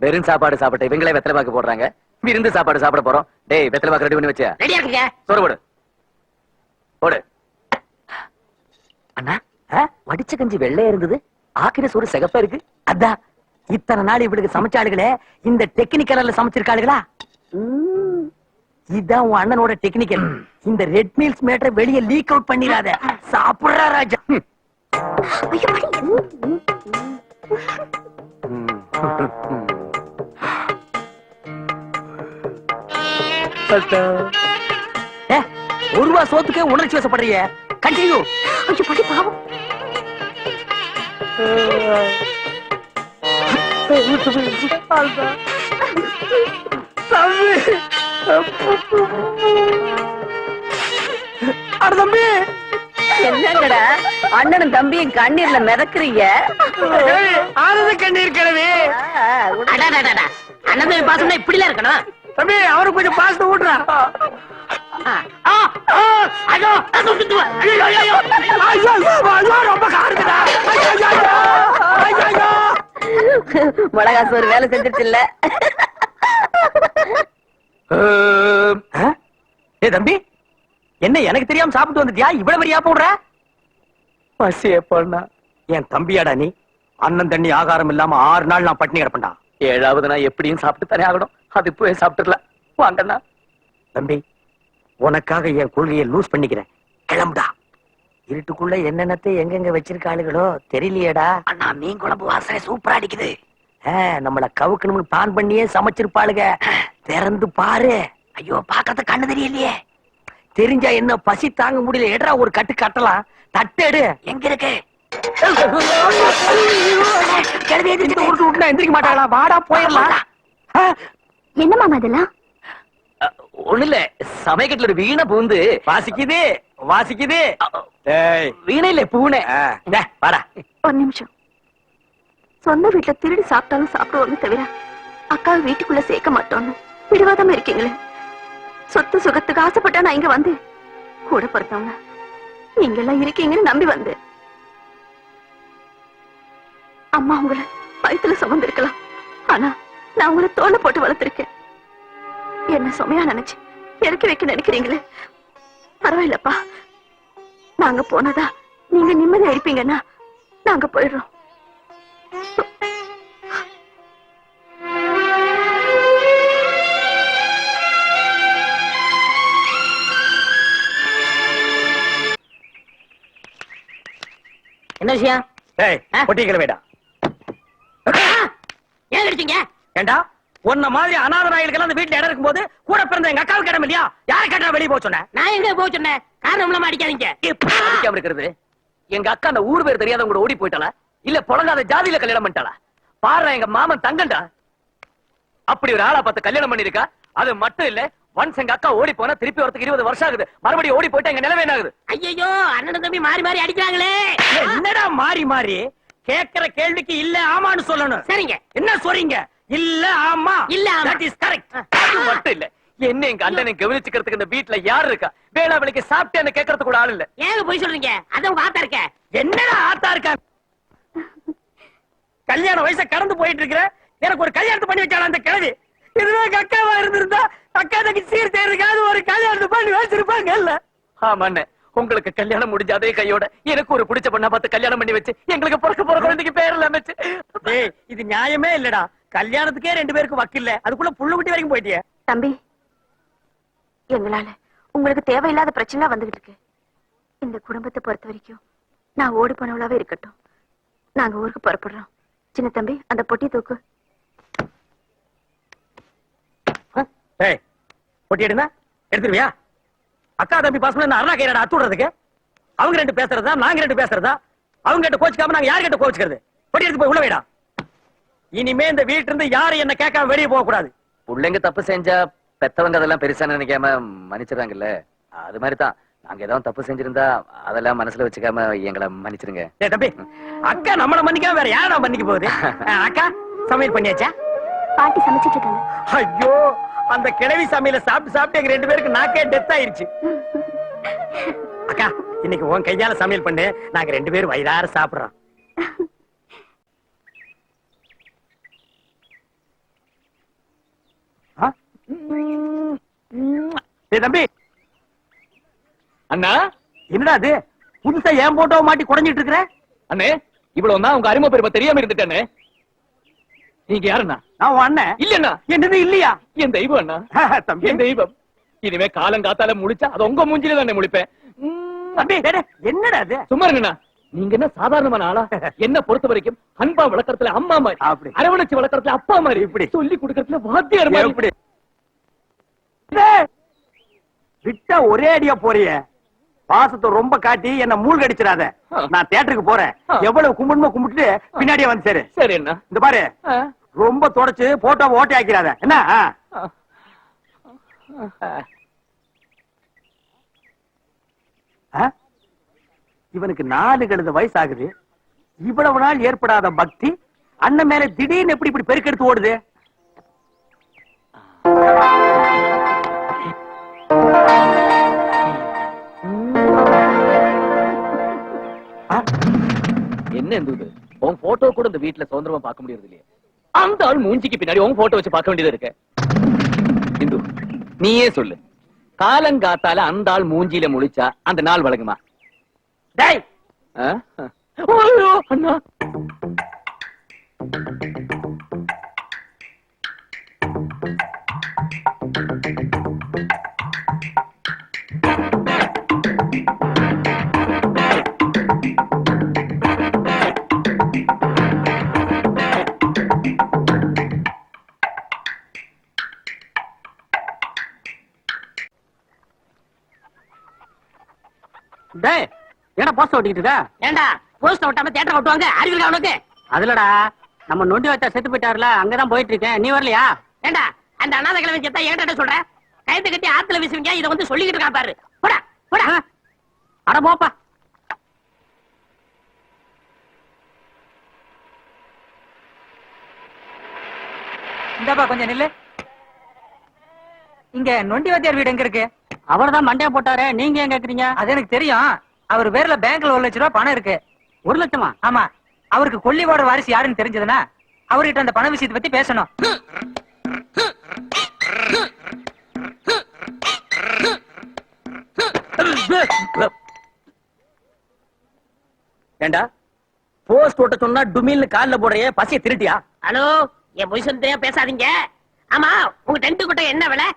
வெறும் சாப்பாடு சாப்பிட்டு இவங்களே வெத்தலை பாக்கு போடுறாங்க. விருந்து சாப்பாடு சாப்பிட போறோம். டேய், வெத்தலை பாக்கு ரெடி பண்ணி வச்சியா? ரெடியா இருக்குங்க. சோறு போடு போடு. அண்ணா, வடிச்ச கஞ்சி வெள்ளையா இருந்தது, ஆக்கின சோறு சிகப்பா இருக்கு. அதான் இத்தனை நாள் இவளுக்கு சமைச்சாளுகளே, இந்த டெக்னிக்கல்ல சமைச்சிருக்காளுகளா? இதான் உன் அண்ணனோட டெக்னிக்கல். இந்த ரெட் மீல்ஸ் மேட்டரை வெளியே லீக் அவுட் பண்ணிடாத. சாப்பிடுறா ராஜா. ஐயோ பாட்டி. ஒரு ரூபா சோத்துக்கு உணர்ச்சி வசப்படுறீங்க. கண்டினியூ. ஐயோ பாட்டி பாவம். தம்பி, என்னங்கடா அண்ணனும் தம்பியும் கண்ணீர்ல மிதக்குறீங்க? ஆனந்த கண்ணீர் கிழவி. அண்ணன் பாசம்னா இப்படிலாம் இருக்கணும். தம்பி, அவருக்கு கொஞ்சம் பாசத்தை ஊட்டுறா. ரொம்ப காருக்குதா. மிளகா சோறு வேலை செஞ்சிட்டு இல்ல. ஏ தம்பி, என்ன எனக்கு தெரியாம சாப்பிட்டு வந்துட்டியா? இவ்வளவு பெரிய போடுற? பசிய பண்ணா என் தம்பியாடா நீ? அண்ணன் தண்ணி ஆகாரம் இல்லாம 6 நாள் நான் பட்டினி கிடப்பேன்டா. 7வது நான் எப்படியும் சாப்பிட்டு தானே ஆகணும். அது இப்பவே சாப்பிட்டுலாம் வாங்கண்ணா. தம்பி, உனக்காக என் கொள்கையை லூஸ் பண்ணிக்கிறேன். கிளம்புடா. இருட்டுக்குள்ள என்னென்னத்தை எங்கெங்க வச்சிருக்காளுகளோ தெரியலையேடா. அண்ணா மீன் குழம்பு வாசனை சூப்பரா அடிக்குது. நம்மள கவுக்கணும்னு பிளான் பண்ணியே சமைச்சிருப்பாளுங்க. திறந்து பாரு. ஐயோ பாக்கறது கண்ணு தெரியலையே. தெரிஞ்சா என்ன, பசி தாங்க முடியல. எடா ஒரு கட்டு கட்டலாம். தட்டெடு. எங்க இருக்கு? எந்திரிக்க மாட்டாளா? வாடா போயிடலாம். என்ன மாமா அதெல்லாம்? ஒண்ணு இல்ல, சமயக்கட்டுல ஒரு வீணை பூந்து வாசிக்குது வாசிக்குது. வீணை இல்ல பூனை. வாடா. ஒரு நிமிஷம். சொந்த வீட்டுல திருடி சாப்பிட்டாலும் சாப்பிடுவோம்னு தவிர அக்காவை வீட்டுக்குள்ள சேர்க்க மாட்டோம்னு பிடிவாதமா இருக்கீங்களே. சொத்து சுகத்துக்கு ஆசைப்பட்டா நான் இங்க வந்து கூட பொறுத்தவங்க நீங்க எல்லாம் இருக்கீங்கன்னு நம்பி வந்து அம்மா உங்களை வயித்துல சுமந்திருக்கலாம். ஆனா நான் உங்களை தோலை போட்டு வளர்த்திருக்கேன். என்ன சுமையா நினைச்சு இறக்கி வைக்க நினைக்கிறீங்களே. பரவாயில்லப்பா, நாங்க போனதா நீங்க நிம்மதியா இருப்பீங்கன்னா நாங்க போயிடுறோம். என்ன விஷயம்? பொட்டிகளை வேடா. ஏன் அடிச்சீங்க? ஏண்டா, உன்ன மாதிரி அநாத நாய்களுக்கெல்லாம் அந்த வீட்டுல இடம் இருக்கும்போது கூட பிறந்த எங்க அக்காவுக்கு இடம் இல்லையா? யாரை கேட்டா வெளியே போக சொன்ன? நான் எங்க போக சொன்னேன்? காரணம் இல்லாம அடிக்காதீங்க. அடிக்காம இருக்கிறது. எங்க அக்கா அந்த ஊர் பேர் தெரியாதவங்க கூட ஓடி போயிட்டாளா, இல்ல புழங்காத ஜாதியில கல்யாணம் பண்ணிட்டாளா? பாரு, எங்க மாமன் தங்கண்டா. அப்படி ஒரு ஆளா பார்த்து கல்யாணம் பண்ணிருக்கா. அது மட்டும் இல்ல, ஒன்ஸ் எங்க அக்கா ஓடி போனா திருப்பி வரதுக்கு 20 வருஷம் ஆகுது. மறுபடியும் ஓடி போயிட்டா எங்க நிலைமை என்ன ஆகுது? ஐயோ, அண்ணன் தம்பி மாறி மாறி அடிக்கிறாங்களே. என்னடா மாறி மாறி? கேக்குற கேள்விக்கு இல்ல ஆமான்னு சொல்லணும். சரிங்க. என்ன சொல்றீங்க? இல்ல ஆமா. இல்ல ஆமா. That is correct. அது மட்டும் இல்ல, என்ன எங்க அண்ணனை கவனிச்சுக்கிறதுக்கு இந்த வீட்டுல யாரு இருக்கா? வேளாவளிக்கு சாப்பிட்டேன்னு கேட்கறதுக்கு கூட ஆள் இல்ல. ஏங்க போய் சொல்றீங்க? அதான் உங்க ஆத்தா இருக்க. என்னடா ஆத்தா இருக்கா? கல்யாண வயசை கடந்து போயிட்டு இருக்கிற எனக்கு ஒரு கல்யாணத்தை பண்ணி வச்சாலும் அந்த கிழவி. இதுவே எங்க அக்காவா இருந்திருந்தா அக்கா தங்கி சீர் தேர்றதுக்காவது ஒரு கல்யாணத்தை பண்ணி வச்சிருப்பாங்க. இல்ல ஆமாண்ணே, உங்களுக்கு கல்யாணம் முடிஞ்ச அதே கையோட எனக்கு ஒரு பிடிச்ச பொண்ணா பார்த்து கல்யாணம் பண்ணி வச்சு எங்களுக்கு பிறக்க போற குழந்தைக்கு பேர் எல்லாம் வச்சு. டேய், இது நியாயமே இல்லடா. கல்யாணத்துக்கே 2 பேருக்கு வக்கில்ல, அதுக்குள்ள புள்ள குட்டி வரைக்கும் போயிட்டியே. தம்பி, எங்களால உங்களுக்கு தேவையில்லாத பிரச்சனை வந்துகிட்டு இருக்கு. இந்த குடும்பத்தை பொறுத்த வரைக்கும் நான் ஓடி போனவளாவே இருக்கட்டும். நாங்க ஊருக்கு புறப்படுறோம். சின்ன தம்பி, அந்த பொட்டி தூக்கு. ஏய், பொட்டி எடுனா எடுத்துருவியா? அக்கா தம்பி பாசம் அருணா கையில அத்து விடுறதுக்கு அவங்க 2 பேசுறதா, நாங்க 2 பேசுறதா? அவங்க கிட்ட கோச்சுக்காம நாங்க யாரு கிட்ட கோச்சுக்கிறது? பொட்டி எடுத்து போய் உள்ள வைடா. இனிமே இந்த வீட்டுல இருந்து யாரும் என்ன கேட்காம வெளியே போக கூடாது. பிள்ளைங்க தப்பு செஞ்சா பெத்தவங்க அதெல்லாம் பெருசா நினைக்காம மன்னிச்சிடறாங்கல்ல. அது மாதிரிதான் நாங்க ஏதாவது தப்பு செஞ்சிருந்தா அதெல்லாம் மனசுல வச்சுக்காம எங்களை மன்னிச்சிருங்க. ஏய் தம்பி, அக்கா நம்மள மன்னிக்காம வேற யாரா மன்னிக்க போகுது? அக்கா சமையல் பண்ணியாச்சா? பாட்டி சமைச்சிட்டு இருக்காங்க. ஐயோ, அந்த கிழவி சமையல சாப்பிட்டு சாப்பிட்டு எங்க 2 பேருக்கு நாக்கே டெத் ஆயிருச்சு. அக்கா, இன்னைக்கு உன் கையால சமையல் பண்ணு. நாங்க 2 பேரும் வயிறார சாப்பிடுறோம். ஏய் தம்பி. அண்ணா, என்னடா அது புதுசா ஏன் போட்டோ மாட்டி குறைஞ்சிட்டு இருக்கிற? அண்ணே, இவ்வளவு தான் உங்க அறிமுக பெருமை தெரியாம இருந்துட்டேன்னு. நீங்க யாருண்ணா? நான் உன் அண்ணன். இல்லண்ணா. என்னது இல்லையா? என் தெய்வம் அண்ணா, தம்பி. என் தெய்வம். இனிமே காலங்காத்தால முடிச்சா அது உங்க மூஞ்சில தானே முடிப்பேன். தம்பி, என்னடா அது? சும்மா இருங்கண்ணா. நீங்க என்ன சாதாரணமான ஆளா? என்ன பொறுத்த வரைக்கும் அன்பா வளர்க்கறதுல அம்மா மாதிரி, அப்படி. அரவணைச்சு வளர்க்கறதுல அப்பா மாதிரி, இப்படி சொல்லி கொடுக்கறதுல வாத்தியார் மாதிரி. எப்படி விட்டா ஒரே அடியா போறிய? பாசத்தை ரொம்ப காட்டி என்ன மூழ்கடிச்சிடாத. நான் தியேட்டருக்கு போறேன். எவ்வளவு கும்பிடுமோ கும்பிட்டு பின்னாடியே வந்து சேரு. சரி அண்ணா. இந்த பாரு, ரொம்ப தொடச்சு போட்டோ ஓட்டை ஆக்கிறாத என்ன? இவனுக்கு 4 கழுத வயசு ஆகுது. இவ்வளவு நாள் ஏற்படாத பக்தி அண்ணன் மேல திடீர்னு எப்படி இப்படி பெருக்கெடுத்து ஓடுது? என்ன இருந்தது? உன் போட்டோ கூட இந்த வீட்டுல சுதந்திரமா பார்க்க முடியறது இல்லையே. அந்த ஆள் மூஞ்சிக்கு பின்னாடி உன் போட்டோ வச்சு பார்க்க வேண்டியது இருக்கு. இந்து, நீயே சொல்லு, காலங்காத்தால அந்த ஆள் மூஞ்சியில முழிச்சா அந்த நாள் வழங்குமா? டேய், ஐயோ, அண்ணா. டேய் ஏன்னா போஸ்ட் ஓட்டிட்டு இருக்க? ஏண்டா போஸ்ட் விட்டாம தியேட்டர் ஓட்டுவாங்க அறிவு அவனுக்கு? அதுலடா நம்ம நொண்டி வச்சா செத்து போயிட்டாருல, அங்கதான் போயிட்டு இருக்கேன். நீ வரலையா? ஏண்டா அந்த அனாதை கிழமை செத்தா என்கிட்ட சொல்ற? கயத்தை கட்டி ஆத்துல வீசுவீங்க, இதை வந்து சொல்லிக்கிட்டு இருக்கா பாரு. போடா போடா. அட போப்பா. இந்தாப்பா கொஞ்சம் நில்லு. இங்க நொண்டி வாத்தியார் வீடு எங்க இருக்கு? அவர்தான் மண்டைய போட்டாரு, நீங்க ஏன் கேக்குறீங்க? அது எனக்கு தெரியும். அவர் பேர்ல பேங்க்ல 1,00,000 ரூபாய் பணம் இருக்கு. 1 லட்சமா? ஆமா. அவருக்கு கொல்லிவாட வாரிசு யாருன்னு தெரிஞ்சதுன்னா அவர்கிட்ட அந்த பண விஷயத்தை பத்தி பேசணும். ஏண்டா போஸ்ட் ஓட்ட சொன்னா டுமில்னு கால்ல போடுறியே, பசிய திருட்டியா? ஹலோ, என் பொய்சன் தெரியாம பேசாதீங்க. ஆமா, உங்க டென்ட் குட்டை என்ன விலை?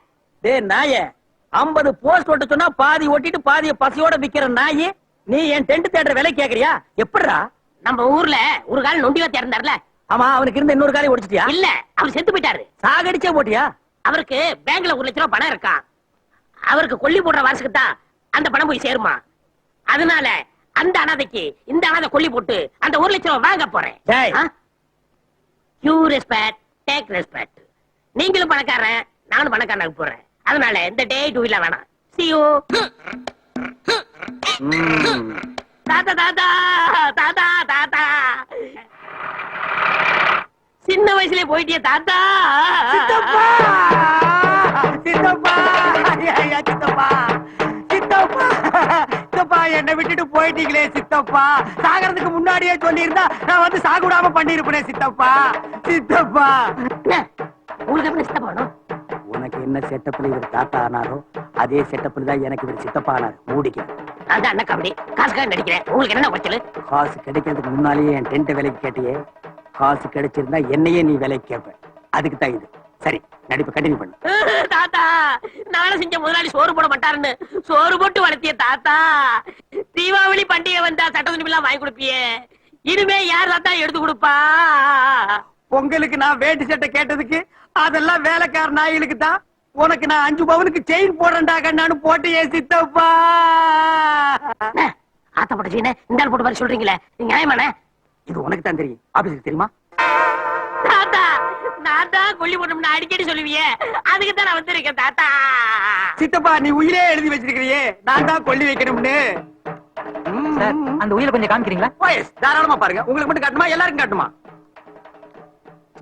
டேய் நாயே, 50 போஸ்ட் ஓட்ட சொன்னா பாதி ஓட்டிட்டு பாதிய பசியோட விக்கிற நாயே, நீ என் டென்ட் தேடுற விலை கேக்குறியா? எப்படிடா? நம்ம ஊர்ல ஒரு கால் நொண்டி வாத்தியார் இருந்தார்ல? ஆமா, அவனுக்கு இருந்த இன்னொரு காலை ஒடிச்சிட்டியா? இல்ல, அவர் செத்து போயிட்டாரு. சாகடிச்சே போட்டியா? அவருக்கு பேங்க்ல 1,00,000 ரூபாய் பணம் இருக்கான். அவருக்கு கொல்லி போடுற வாரிசுக்கு தான் அந்த பணம் போய் சேருமா. அதனால அந்த அனாதைக்கு இந்த அனாதை கொல்லி போட்டு அந்த 1,00,000 ரூபாய் வாங்க போறேன். டேய். You respect, take respect. நீங்களும் பணக்காரன், நானும் பணக்காரனாக போறேன். அதனால இந்த டே டூ இல்ல வேணாம். See you. தாத்தா தாத்தா தாத்தா தாத்தா, சின்ன வயசுல போயிட்டிய தாத்தா. சித்தப்பா சித்தப்பா ஐயா, சித்தப்பா சித்தப்பா சித்தப்பா, என்னை விட்டுட்டு போயிட்டீங்களே சித்தப்பா. சாகறதுக்கு முன்னாடியே சொல்லி இருந்தா நான் வந்து சாகுடாம பண்ணிருப்பேன் சித்தப்பா. சித்தப்பா, உங்களுக்கு எப்படி சித்தப்பா வேணும்? உனக்கு என்ன செட்டப்ல இவர் தாத்தா ஆனாரோ அதே செட்டப்ல தான் எனக்கு இவர் சித்தப்பா ஆனார். மூடிக்க. நான் தான் அண்ணா கபடி காசுக்காக நடிக்கிறேன். உங்களுக்கு என்ன குறைச்சல்? காசு கிடைக்கிறதுக்கு முன்னாலேயே என் டென்ட் விலைக்கு கேட்டியே. காசு கிடைச்சிருந்தா என்னையே நீ விலைக்கு கேட்ப. அதுக்கு தான் இது. சரி, நடிப்பு கண்டினியூ பண்ணு. தாத்தா, நானும் செஞ்ச முதலாளி சோறு போட மாட்டாருன்னு சோறு போட்டு வளர்த்திய தாத்தா. தீபாவளி பண்டிகை வந்தா சட்ட துணிமெல்லாம் வாங்கி கொடுப்பியே, இனிமே யார் தாத்தா எடுத்து கொடுப்பா? பொங்கலுக்கு நான் வேட்டி சட்டை கேட்டதுக்கு அதெல்லாம் வேலைக்கார நாய்களுக்கு தான். உனக்கு நான் 5 பவுனுக்கு செயின் போடுறேன்டா கண்ணான்னு போட்டியே சித்தப்பா. ஆத்தப்பட்ட செயினை இந்த ஆள் போட்டு மாதிரி சொல்றீங்களே, நியாயமான? இது உனக்கு தான் தெரியும், ஆபீஸுக்கு தெரியுமா? தாத்தா, நான் தான் கொல்லி போட்டோம்னு அடிக்கடி சொல்லுவியே, அதுக்கு தான் நான் வந்திருக்கேன் தாத்தா. சித்தப்பா, நீ உயிரே எழுதி வச்சிருக்கிறியே, நான் தான் கொல்லி வைக்கணும்னு. சார், அந்த உயிரை கொஞ்சம் காமிக்கிறீங்களா? போயஸ், தாராளமா பாருங்க. உங்களுக்கு மட்டும் காட்டுமா, எல்லாருக்கும் காட்டுமா?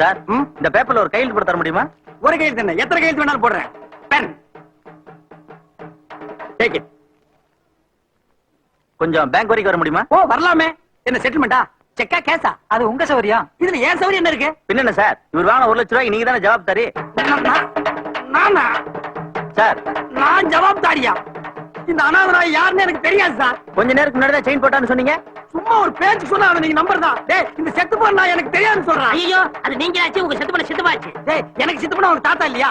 சார், இந்த பேப்பர்ல ஒரு கையெழுத்து போட்டு தர முடியுமா? ஒரு கையெழுத்து என்ன, எத்தனை கையெழுத்து வேணாலும் போடுறேன். Pen, take it. கொஞ்சம் பேங்க் வரைக்கும் வர முடியுமா? ஓ, வரலாமே. என்ன செட்டில்மெண்டா, செக்கா கேஸா? அது உங்க சௌரியம். இதுல ஏன் சௌரியம் என்ன இருக்கு? பின்ன சார், இவர் வாங்க 1,00,000 ரூபாய்க்கு நீங்க தானே ஜவாப் தாரி. நானா? சார், நான் ஜவாப்தாரியா? இந்த அனாதராய் யாருன்னு எனக்கு தெரியாது சார். கொஞ்ச நேரத்துக்கு முன்னாடி தான் செயின் போட்டான்னு சொன்னீங்க. சும்மா ஒரு பேச்சு சொன்னா அவனை நீங்க நம்பர் தான். டேய், இந்த செத்து போனா எனக்கு தெரியாதுன்னு சொல்றான். ஐயோ, அது நீங்க ஆச்சு, உங்க செத்து பண்ண சித்தப்பாச்சு. டேய், எனக்கு சித்து போனா உனக்கு தாத்தா இல்லையா?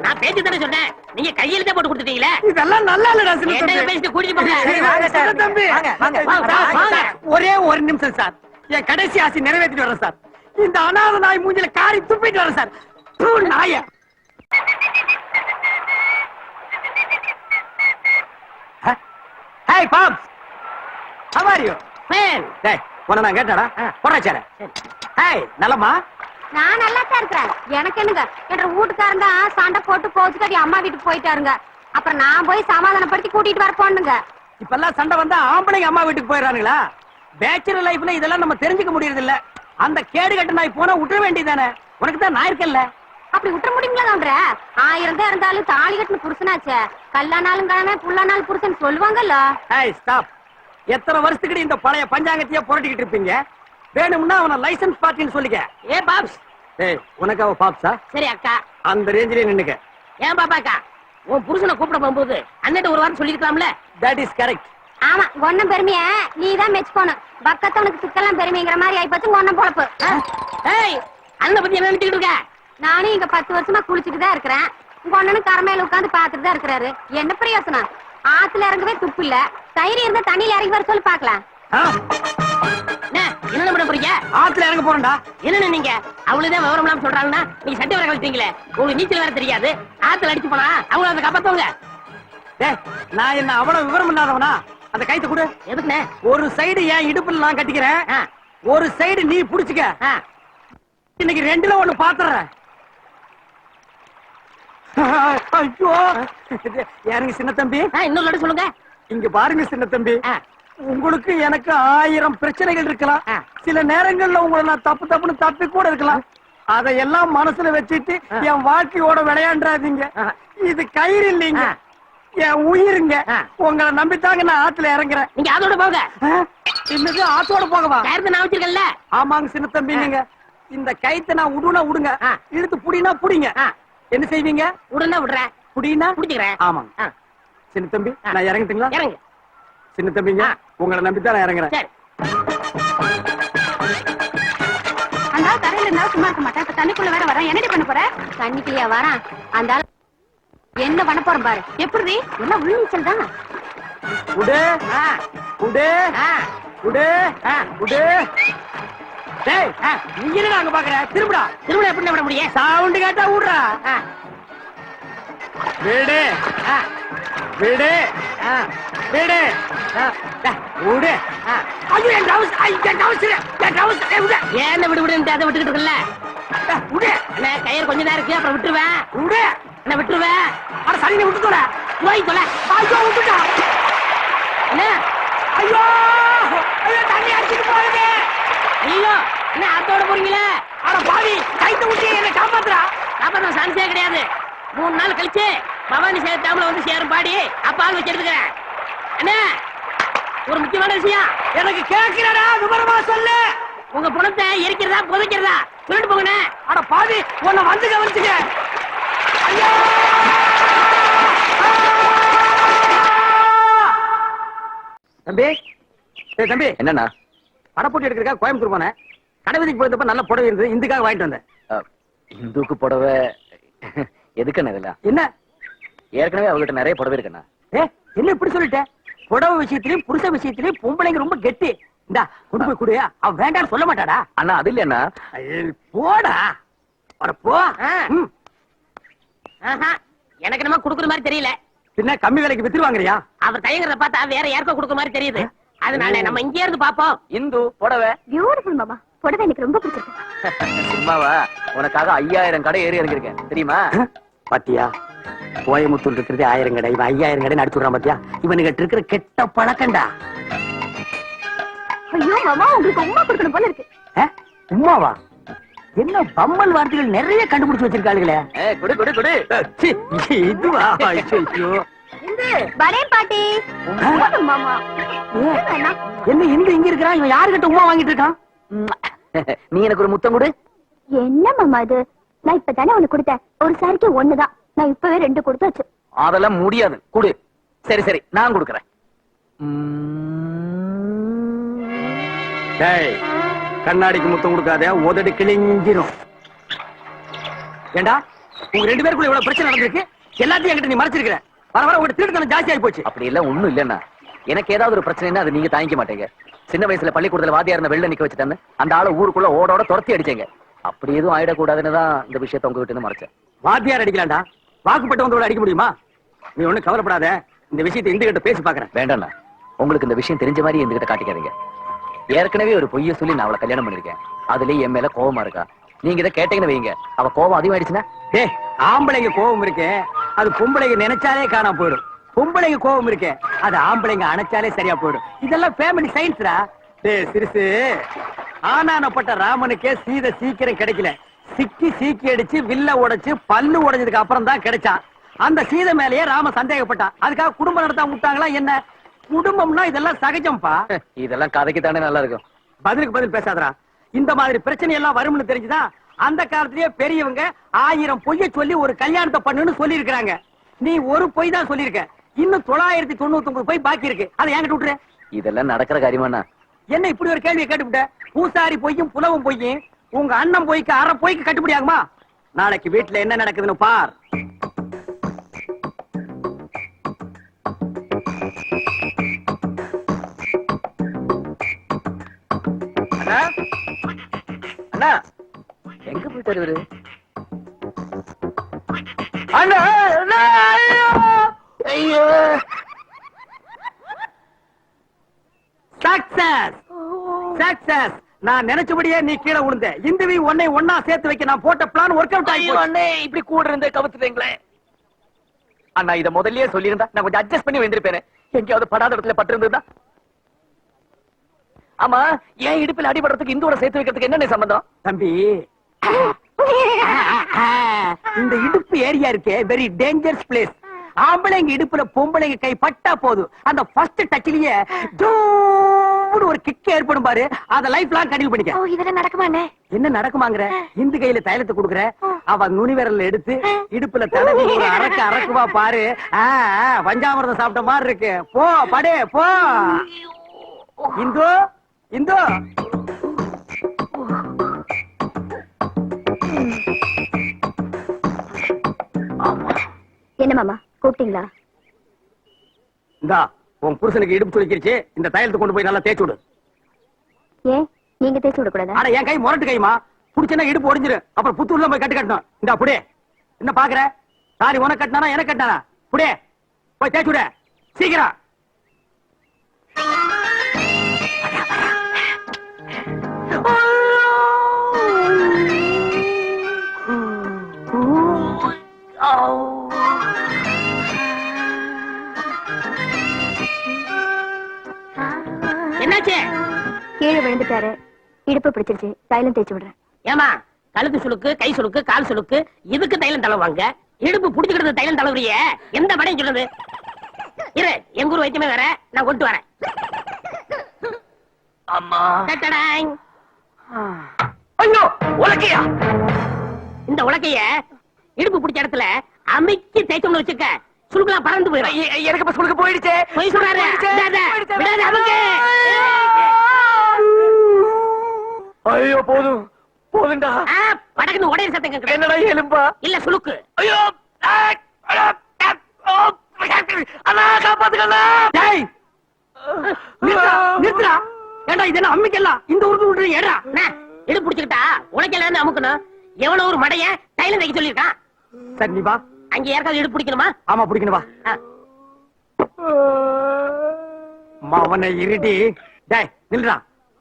நான் பேச்சு தானே சொன்னேன், நீங்க கையெழுத்தே போட்டு கொடுத்துட்டீங்களே. இதெல்லாம் நல்லா இல்லடா சின்ன என்ன தம்பி. பேசிட்டு கூட்டிட்டு போங்க. சரி, வாங்க சார். சின்ன தம்பி. வாங்க, வாங்க, சார், வாங்க. சார், ஒரே ஒரு நிமிஷம் சார். என் கடைசி ஆசை நிறைவேற்றிட்டு வரேன் சார். இந்த அனாத நாய் மூஞ்சில காரி துப்பிட்டு வரேன் சார். தூ நாய. Hi pops, how are you? Fan. டேய், உன்னை நான் கேட்டாடா? போடா சேர. ஹாய், நலமா? நான் நல்லா தான் இருக்கிறேன். எனக்கு என்னங்க, என்ற வீட்டுக்காரங்க சண்டை போட்டு கோச்சுக்கடி அம்மா வீட்டுக்கு போயிட்டாருங்க. அப்புறம் நான் போய் சமாதானப்படுத்தி கூட்டிட்டு வர போனுங்க. இப்பெல்லாம் சண்டை வந்தா ஆம்பளைங்க அம்மா வீட்டுக்கு போயிடறானுங்களா? பேச்சுலர் லைஃப்ல இதெல்லாம் நம்ம தெரிஞ்சுக்க முடியறது இல்ல. அந்த கேடு கட்ட நாய் போனா விட்டுற வேண்டியதானே? உனக்கு தான் நான் இருக்கேன்ல. அப்படி விட்டுற முடியுங்களா கவுண்டர? 1000 தான் இருந்தாலும் தாலி கட்டின புருஷனாச்சே. கல்லானாலும் கழனே புல்லானாலும் புருஷன் சொல்லுவாங்கல்ல. Hi, stop. எத்தனை வருஷத்துக்கு இந்த பழைய பஞ்சாங்கத்தையே புரட்டிக்கிட்டு இருப்பீங்க? வேணும்னா அவன லைசன்ஸ் பார்ட்டின்னு சொல்லிக்க. ஏ பாப்ஸ். ஏய், உனக்கு அவ பாப்ஸா? சரி அக்கா. அந்த ரேஞ்சிலே நின்னுக்க. ஏன் பாப்பாக்கா, உன் புருஷனை கூப்பிட போகும்போது அண்ணன் ஒரு வாரம் சொல்லிருக்கலாம்ல. That is correct. ஆமா, ஒன்னும் பெருமைய நீ தான் மெச்சுக்கணும். பக்கத்தவனுக்கு சிக்கலாம் பெருமைங்கிற மாதிரி ஆயிப்போச்சு ஒன்னும் பொழப்பு. ஏய், அண்ணனை பத்தி என்ன நினைச்சுக்கிட்டு இருக்க? நானும் இங்க 10 வருஷமா குளிச்சுட்டு தான் இருக்கிறேன். உங்க அண்ணனும் கரமையில உட்கார்ந்து பாத்துட்டு தான் இருக்கிறாரு. என்ன பிரயோசனம்? ஆத்துல இறங்கவே துப்பு இல்ல. தைரியம் இருந்தா தண்ணியில இறங்கி வர சொல்லி பாக்கலாம். என்ன பண்ண போறீங்க? ஆத்துல இறங்க போறேன்டா. என்ன நீங்க அவ்வளவுதான் விவரம் இல்லாம சொல்றாங்கன்னா நீங்க சட்டை வர கழிச்சீங்களே, உங்களுக்கு நீச்சல் வேற தெரியாது. ஆத்துல அடிச்சு போனா அவங்க அதை காப்பாத்துவாங்க. டேய், நான் என்ன அவ்வளவு விவரம் இல்லாதவனா? அந்த கைத்தை கொடு. எதுக்குண்ணே? ஒரு சைடு என் இடுப்புல நான் கட்டிக்கிறேன், ஒரு சைடு நீ புடிச்சுக்க. இன்னைக்கு ரெண்டுல ஒண்ணு பாத்துறேன். ஐயோ, யாருங்க சின்ன தம்பி? இன்னொரு லட்டு சொல்லுங்க. இங்க பாருங்க சின்ன தம்பி, உங்களுக்கு எனக்கு 1000 பிரச்சனைகள் இருக்கலாம். சில நேரங்கள்ல உங்களை நான் தப்புன்னு தப்பி கூட இருக்கலாம். அதையெல்லாம் மனசுல வச்சுட்டு என் வாழ்க்கையோட விளையாண்டாதீங்க. இது கயிறு இல்லைங்க, என் உயிருங்க. உங்களை நம்பித்தாங்க நான் ஆத்துல இறங்குறேன். நீங்க அதோட போங்க. என்னது ஆத்தோட போகவா? கயிறு நான் வச்சிருக்கேன்ல. ஆமாங்க சின்ன தம்பி, நீங்க இந்த கயித்தை நான் உடுனா உடுங்க, இழுத்து புடினா புடிங்க. என்ன செய்வீங்க? உடனே விடுறேன், புடினா புடிச்சுக்கிறேன். ஆமாங்க சின்ன தம்பி, நான் இறங்கிட்டுங்களா? இறங்கு. சின்ன தம்பிங்க, உங்களை நம்பித்தான் நான் இறங்குறேன். சரி. அந்த ஆள் கரையில இருந்தா சும்மா இருக்க மாட்டேன். இப்ப தண்ணிக்குள்ள வேற வரேன். என்னடி பண்ண போற? தண்ணிக்குள்ளயா வரேன்? அந்த ஆள் என்ன பண்ண போறேன் பாரு. எப்படி எல்லாம் உள்நீச்சல் தான். உடு உடு உடு உடு. டேய், நீ என்ன அங்க பாக்குற? திரும்புடா. திரும்ப எப்படி விட முடியும்? சவுண்ட் கேட்டா விடுறா. வீடு வீடு வீடு விடு. ஐயோ, என் டவுஸ், என் டவுஸ், என் டவுஸ். விடு. ஏன் விடு விடுன்னு அதை விட்டுக்கிட்டு இருக்கல. விடு. அண்ணே, கயிறு கொஞ்ச நேரம் இருக்கு, அப்புறம் விட்டுருவேன். விடு. என்ன விட்டுருவேன்? அட சரி, விட்டு தொலை. போய் தொலை. ஐயோ, விட்டுட்டா. என்ன? ஐயோ ஐயோ, தண்ணி அடிச்சிட்டு போகுது. ஐயோ, என்ன ஆத்தோட போறீங்களே? அட பாவி, கைத்த விட்டு என்ன காப்பாத்துறா. காப்பாத்த சான்ஸே கிடையாது. 3 நாள் கழிச்சு பவானி சேர்த்தாமல வந்து சேரும் பாடி அப்ப ஆள் வச்சு எடுத்துக்கிறேன். என்ன ஒரு முக்கியமான விஷயம் எனக்கு கேட்கிறடா, விவரமா சொல்லு. உங்க பணத்தை எரிக்கிறதா புதைக்கிறதா சொல்லிட்டு போங்கண்ணே. அட பாவி, உன்னை வந்து கவனிச்சுக்க. ஐயோ, தம்பி. ஏய் தம்பி, என்னண்ணா? படப்போட்டி எடுக்கிறக்கா கோயம்புத்தூர் போனேன். கடைவீதிக்கு போயிருந்தப்ப நல்ல புடவை இருந்தது, இந்துக்காக வாங்கிட்டு வந்தேன். இந்துக்கு புடவை எதுக்குண்ணா இதெல்லாம்? என்ன ஏற்கனவே அவங்ககிட்ட நிறைய புடவை இருக்குண்ணா. என்ன இப்படி சொல்லிட்டேன்? புடவை விஷயத்திலயும் புருஷ விஷயத்திலயும் பொம்பளைங்க ரொம்ப கெட்டி. இந்தா கொண்டு போய் கொடு. அவன் வேண்டான்னு சொல்ல மாட்டாடா. அண்ணா அது இல்லையா? போடா, போ. எனக்கு நம்ம குடுக்குற மாதிரி தெரியல. பின்ன கம்மி விலைக்கு வித்துரு வாங்குறியா? அவர் தயங்குறத பார்த்தா வேற யாருக்கோ குடுக்குற மாதிரி தெரியுது. அதனால நம்ம இங்கே இருந்து பாப்போம். இந்து புடவை பியூட்டிஃபுல் மாமா. புடவை எனக்கு ரொம்ப பிடிச்சிருக்கு. சும்மாவா? உனக்காக 5000 கடை ஏறி இறங்கிருக்கேன் தெரியுமா? பாத்தியா, கோயமுத்தூர் இருக்கிறது 1000 கடை, இவன் 5000 கடை நடிச்சுடுறான். பாத்தியா, இவனுக்கு இருக்கிற கெட்ட பழக்கண்டா. ஐயோ மாமா, உங்களுக்கு உமா கொடுக்கணும் போல இருக்கு. உமாவா? என்ன பம்மல் வார்த்தைகள் நிறைய கண்டுபிடிச்சு வச்சிருக்காளுங்களே. குடு குடு குடு. இதுவா? ஐயோ, இந்த வரேன் பாட்டி. மாமா என்ன இந்து இங்க இருக்கிறான்? இவன் யாருகிட்ட உமா வாங்கிட்டு இருக்கான்? நீ எனக்கு ஒரு முத்தம் கொடு. என்ன மாமா இது? நான் இப்பதானே உனக்கு கொடுத்தேன். ஒரு சாரிக்கு 1 தான். நான் இப்பவே 2 கொடுத்தாச்சு. அதெல்லாம் முடியாது. குடு. சரி சரி, நான் கொடுக்கறேன். டேய், கண்ணாடிக்கு முத்தம் கொடுக்காத, உதடு கிழிஞ்சிரும். ஏண்டா, உங்க 2 பேருக்குள்ள இவ்வளவு பிரச்சனை நடந்திருக்கு, எல்லாத்தையும் என்கிட்ட நீ மறைச்சிருக்கிற. வர வர உங்க திருட்டுத்தனம் ஜாஸ்தி ஆகி போச்சு. அப்படி எல்லாம் ஒண்ணும் இல்லன்னா. எனக்கு ஏதாவது ஒரு பிரச்சனைன்னா அது நீங்க தாங்கிக்க மாட்டீங்க. சின்ன வயசுல பள்ளிக்கூடத்துல வாத்தியார் இருந்த வெள்ள நிக்க வச்சுட்டான்னு அந்த ஆளை ஊருக்குள்ள ஓடோட துரத்தி அடிச்சீங்க. அப்படி எதுவும் ஆயிடக்கூடாதுன்னு தான் இந்த விஷயத்தை உங்ககிட்ட இருந்து மறைச்சேன். வாத்தியார் அடிக்கலாம்டா, வாக்குப்பட்டு வந்தோட அடிக்க முடியுமா? நீ ஒண்ணு கவலைப்படாத, இந்த விஷயத்தை இந்த கிட்ட பேசி பாக்குறேன். வேண்டாண்ணா, உங்களுக்கு இந்த விஷயம் தெரிஞ்ச மாதிரி இந்த கிட்ட காட்டிக்காதீங்க. ஏற்கனவே ஒரு பொய்ய சொல்லி நான் அவளை கல்யாணம் பண்ணிருக்கேன். அதுலயே என் மேல கோவமா இருக்கா. நீங்க இதை கேட்டீங்கன்னு வைங்க, அவ கோவம் அதிகமாயிடுச்சுன்னா? டேய், ஆம்பளைங்க கோவம் இருக்கு, அது பொம்பளைங்க நினைச்சாலே காணாம போயிடும். பொம்பளைங்க கோவம் இருக்கு, அது ஆம்பளைங்க அணைச்சாலே சரியா போயிடும். இதெல்லாம் ஃபேமிலி சயின்ஸ்ரா. டேய் சிறுசு, ஆனானப்பட்ட ராமனுக்கே சீதை சீக்கிரம் கிடைக்கல. சீக்கி அடிச்சு வில்ல உடைச்சு பல்லு உடைஞ்சதுக்கு அப்புறம் தான் கிடைச்சான். அந்த சீதை மேலேயே ராம சந்தேகப்பட்டான். அதுக்காக குடும்பம் நடத்தாம விட்டாங்களா என்ன? குடும்பம்னா இதெல்லாம் சகஜம்பா. இதெல்லாம் கதைக்கு தானே நல்லா இருக்கும். பதிலுக்கு பதில் பேசாதடா. இந்த மாதிரி பிரச்சனை எல்லாம் வரும்னு தெரிஞ்சுதான் அந்த காலத்திலேயே பெரியவங்க 1000 பொய்ய சொல்லி ஒரு கல்யாணத்தை பண்ணுன்னு சொல்லி இருக்காங்க. நீ ஒரு பொய் தான் சொல்லியிருக்க, இன்னும் 999 பொய் பாக்கி இருக்கு. அதை என்கிட்ட விட்டுரு. இதெல்லாம் நடக்கிற காரியமாண்ணா? என்ன இப்படி ஒரு கேள்வியை கேட்டுவிட்ட? பூசாரி பொய்யும் புலவும் பொய்யும் உங்க அண்ணன் போய்க்கு அரை போய்க்கு கட்டுப்படி ஆகுமா? நாளைக்கு வீட்டுல என்ன நடக்குதுன்னு பார். அண்ணா அண்ணா எங்க போயிட்டாரு இவரு? அண்ணா அண்ணா, ஐயோ ஐயோ. Success success. நான் நினைச்சபடியே நீ கீழே விழுந்த. இந்துவி உன்னை ஒன்னா சேர்த்து வைக்க நான் போட்ட பிளான் ஒர்க் அவுட் ஐயோ ஆகி. அண்ணே, இப்படி கூட இருந்து கவுத்துட்டீங்களே அண்ணா. இத முதல்லயே சொல்லியிருந்தா நான் கொஞ்சம் அட்ஜஸ்ட் பண்ணி வந்திருப்பேன். எங்கேயாவது படாத இடத்துல பட்டு இருந்ததா? ஆமா, ஏன் இடுப்பில் அடிபடுறதுக்கு இந்தோட சேர்த்து வைக்கிறதுக்கு என்ன சம்பந்தம்? தம்பி, இந்த இடுப்பு ஏரியா இருக்கே வெரி டேஞ்சரஸ் பிளேஸ். ஆம்பளைங்க இடுப்புல பொம்பளைங்க கை பட்டா போதும், அந்த ஃபர்ஸ்ட் டச்லயே ஒரு கிக் ஏற்படும் பாரு. அத லைஃப் லாங் கண்டினியூ பண்ணிக்க. இதெல்லாம் நடக்குமாண்ணே? என்ன நடக்குமாங்கற? இந்த கையில தைலத்தை குடுக்குற, அவ நுனி விரல்ல எடுத்து இடுப்புல தடவி ஒரு அரக்குவா பாரு. பஞ்சாமிர்தம் சாப்பிட்ட மாதிரி இருக்கு. போ படே போ. இந்து இந்து என்ன மாமா கூப்பிட்டீங்களா? இந்தா உன் புருஷனுக்கு இடுப்பு சுளிக்கிருச்சு. இந்த தைலத்தை கொண்டு போய் நல்லா தேய்ச்சு விடு. ஏன் நீங்க தேய்ச்சி விடக்கூடாதா? ஆனா என் கை முரட்டு கைமா, புடிச்சனா இடுப்பு ஒடிஞ்சிரு. அப்புறம் புத்தூர்ல போய் கட்டு கட்டணும். இந்த புடே என்ன பாக்குற? சாரி உனக்கு கட்டினானா எனக்கு கட்டினானா? புடே போய் தேய்ச்சு விட சீக்கிரம். என்னாச்சு? கீழே விழுந்துட்டாரு, இடுப்பு பிடிச்சிருச்சு, தைலம் தேய்ச்சி விடுறேன். ஏமா கழுத்து சுளுக்கு, கை சுளுக்கு, கால் சுளுக்கு, இதுக்கு தைலம் தடவாங்க. இடுப்பு புடிச்சுக்கிட்டு தைலம் தடவுறிய எந்த படையும் சொல்லுது? இரு, எங்க ஊர் வைத்தியமே வேற, நான் கொண்டு வரேன். அம்மா, டடடாங். ஐயோ உலக்கையா! இந்த உலக்கைய இடுப்பு பிடிச்ச இடத்துல அமைக்கி தேய்ச்சோம்னு வச்சுக்க, சுளுக்கெல்லாம் பறந்து போயிடும். எனக்கு பஸ் கொடுக்க போயிடுச்சே. போய் சொல்றாரு. விடாத அமுக்கு. ஐயோ போதும் போதுண்டா. படக்குன்னு உடைய சத்தம் கேக்குது. என்னடா எலும்பா? இல்ல சுளுக்கு. ஐயோ அண்ணா காப்பாத்துக்கண்ணா. டேய் நிறுத்துடா. ஏண்டா இது என்ன அம்மிக்கெல்லாம் இந்த உருட்டு விட்டு ஏடா. இடுப்பு பிடிச்சுக்கிட்டா உலக்கையில இருந்து அமுக்கணும். எவ்வளவு ஒரு மடைய தைலம் தைக்க சொல்லிருக்கான். சரி நீ வா. அங்க யாருக்காவது இடுப்பு பிடிக்கணுமா? ஆமா பிடிக்கணும் வா. மாவனை இருடி. டேய் நில்றா.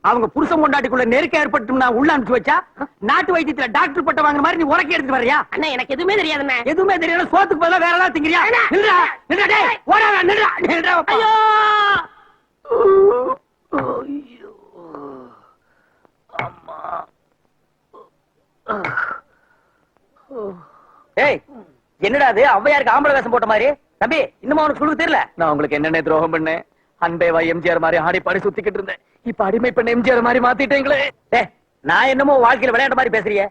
அவங்க புருஷன் கொண்டாட்டிக்குள்ள நெருக்க ஏற்பட்டும்னா உள்ள அனுப்பிச்சு வச்சா நாட்டு வைத்தியத்துல டாக்டர் பட்ட வாங்குற மாதிரி நீ உரக்கி எடுத்துட்டு வரியா? அண்ணா எனக்கு எதுவுமே தெரியாதுண்ணே. எதுவுமே தெரியல. சோத்துக்கு பதிலா வேற ஏதாவது திங்கிறியா? நில்றா நில்றா. டேய் ஓடாத நில்றா நில்றா. ஐயோ அம்மா. ஏய் என்னடா அது ஔவையாருக்கு ஆம்பளை வேஷம் போட்ட மாதிரி? தம்பி இன்னும் அவனுக்கு சுழுக்கு தெரியல? நான் உங்களுக்கு என்னென்ன துரோகம் பண்ணேன்? அன்பேவா எம்ஜிஆர் மாதிரி ஆடி பாடி சுத்திக்கிட்டு இருந்தேன். இப்ப அடிமை பண்ண எம்ஜிஆர் மாதிரி மாத்திட்டீங்களே. ஏய் நான் என்னமோ வாழ்க்கையில விளையாட்ட மாதிரி பேசுறியே.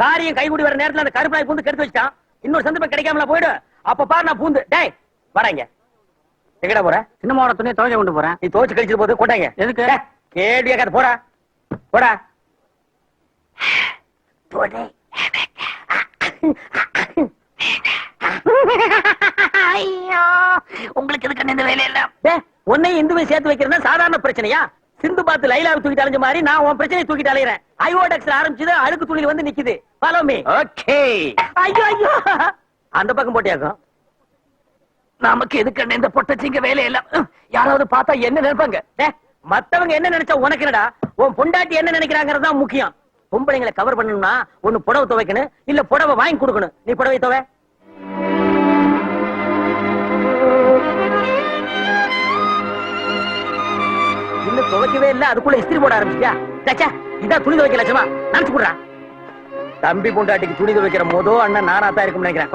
காரியம் கைகூடி வர நேரத்துல அந்த கருப்பாய் பூந்து கெடுத்து வச்சிட்டான். இன்னொரு சந்தர்ப்பம் கிடைக்காமல போயிடு. அப்ப பாரு நான் பூந்து. டேய் வாடாங்க. எங்கடா போற? சின்னமாவோட துணியை துவைக்க கொண்டு போறேன். நீ தோச்சு கழிச்சிட்டு போது கொட்டாங்க. எதுக்கு? கேள்வி கேட்காத போடா போடா. போடே. ஐயோ உங்களுக்கு எதுக்கு இந்த வேலை எல்லாம்? உன்னை இந்துவை சேர்த்து வைக்கிறதா சாதாரண பிரச்சனையா? சிந்து பாத்து லைலாவை தூக்கிட்டு அலைஞ்ச மாதிரி நான் உன் பிரச்சனையை தூக்கிட்டு அலையிறேன். ஐஓடெக்ஸ்ல ஆரம்பிச்சது அழுக்கு துணியில் வந்து நிக்குது. Follow me. ஓகே. ஐயோ ஐயோ அந்த பக்கம் போட்டியாக்கும். நமக்கு எதுக்கு இந்த பொட்டச்சிங்க வேலையெல்லாம்? யாராவது பார்த்தா என்ன நினைப்பாங்க? மத்தவங்க என்ன நினைச்சா உனக்கு என்னடா? உன் பொண்டாட்டி என்ன நினைக்கிறாங்கிறது தான் முக்கியம். பொம்பளைங்களை கவர் பண்ணணும்னா ஒண்ணு புடவை துவைக்கணும், இல்ல புடவை வாங்கி கொடுக்கணும். நீ புடவை துவை. இன்னும் துவைக்கவே இல்ல, அதுக்குள்ள இஸ்திரி போட ஆரம்பிச்சியா? சச்சா இதான் துணி துவைக்க லட்சமா நினைச்சு போடுறா. தம்பி பொண்டாட்டிக்கு துணி துவைக்கிற மொதல் அண்ணன் நானா தான் இருக்கும் நினைக்கிறேன்.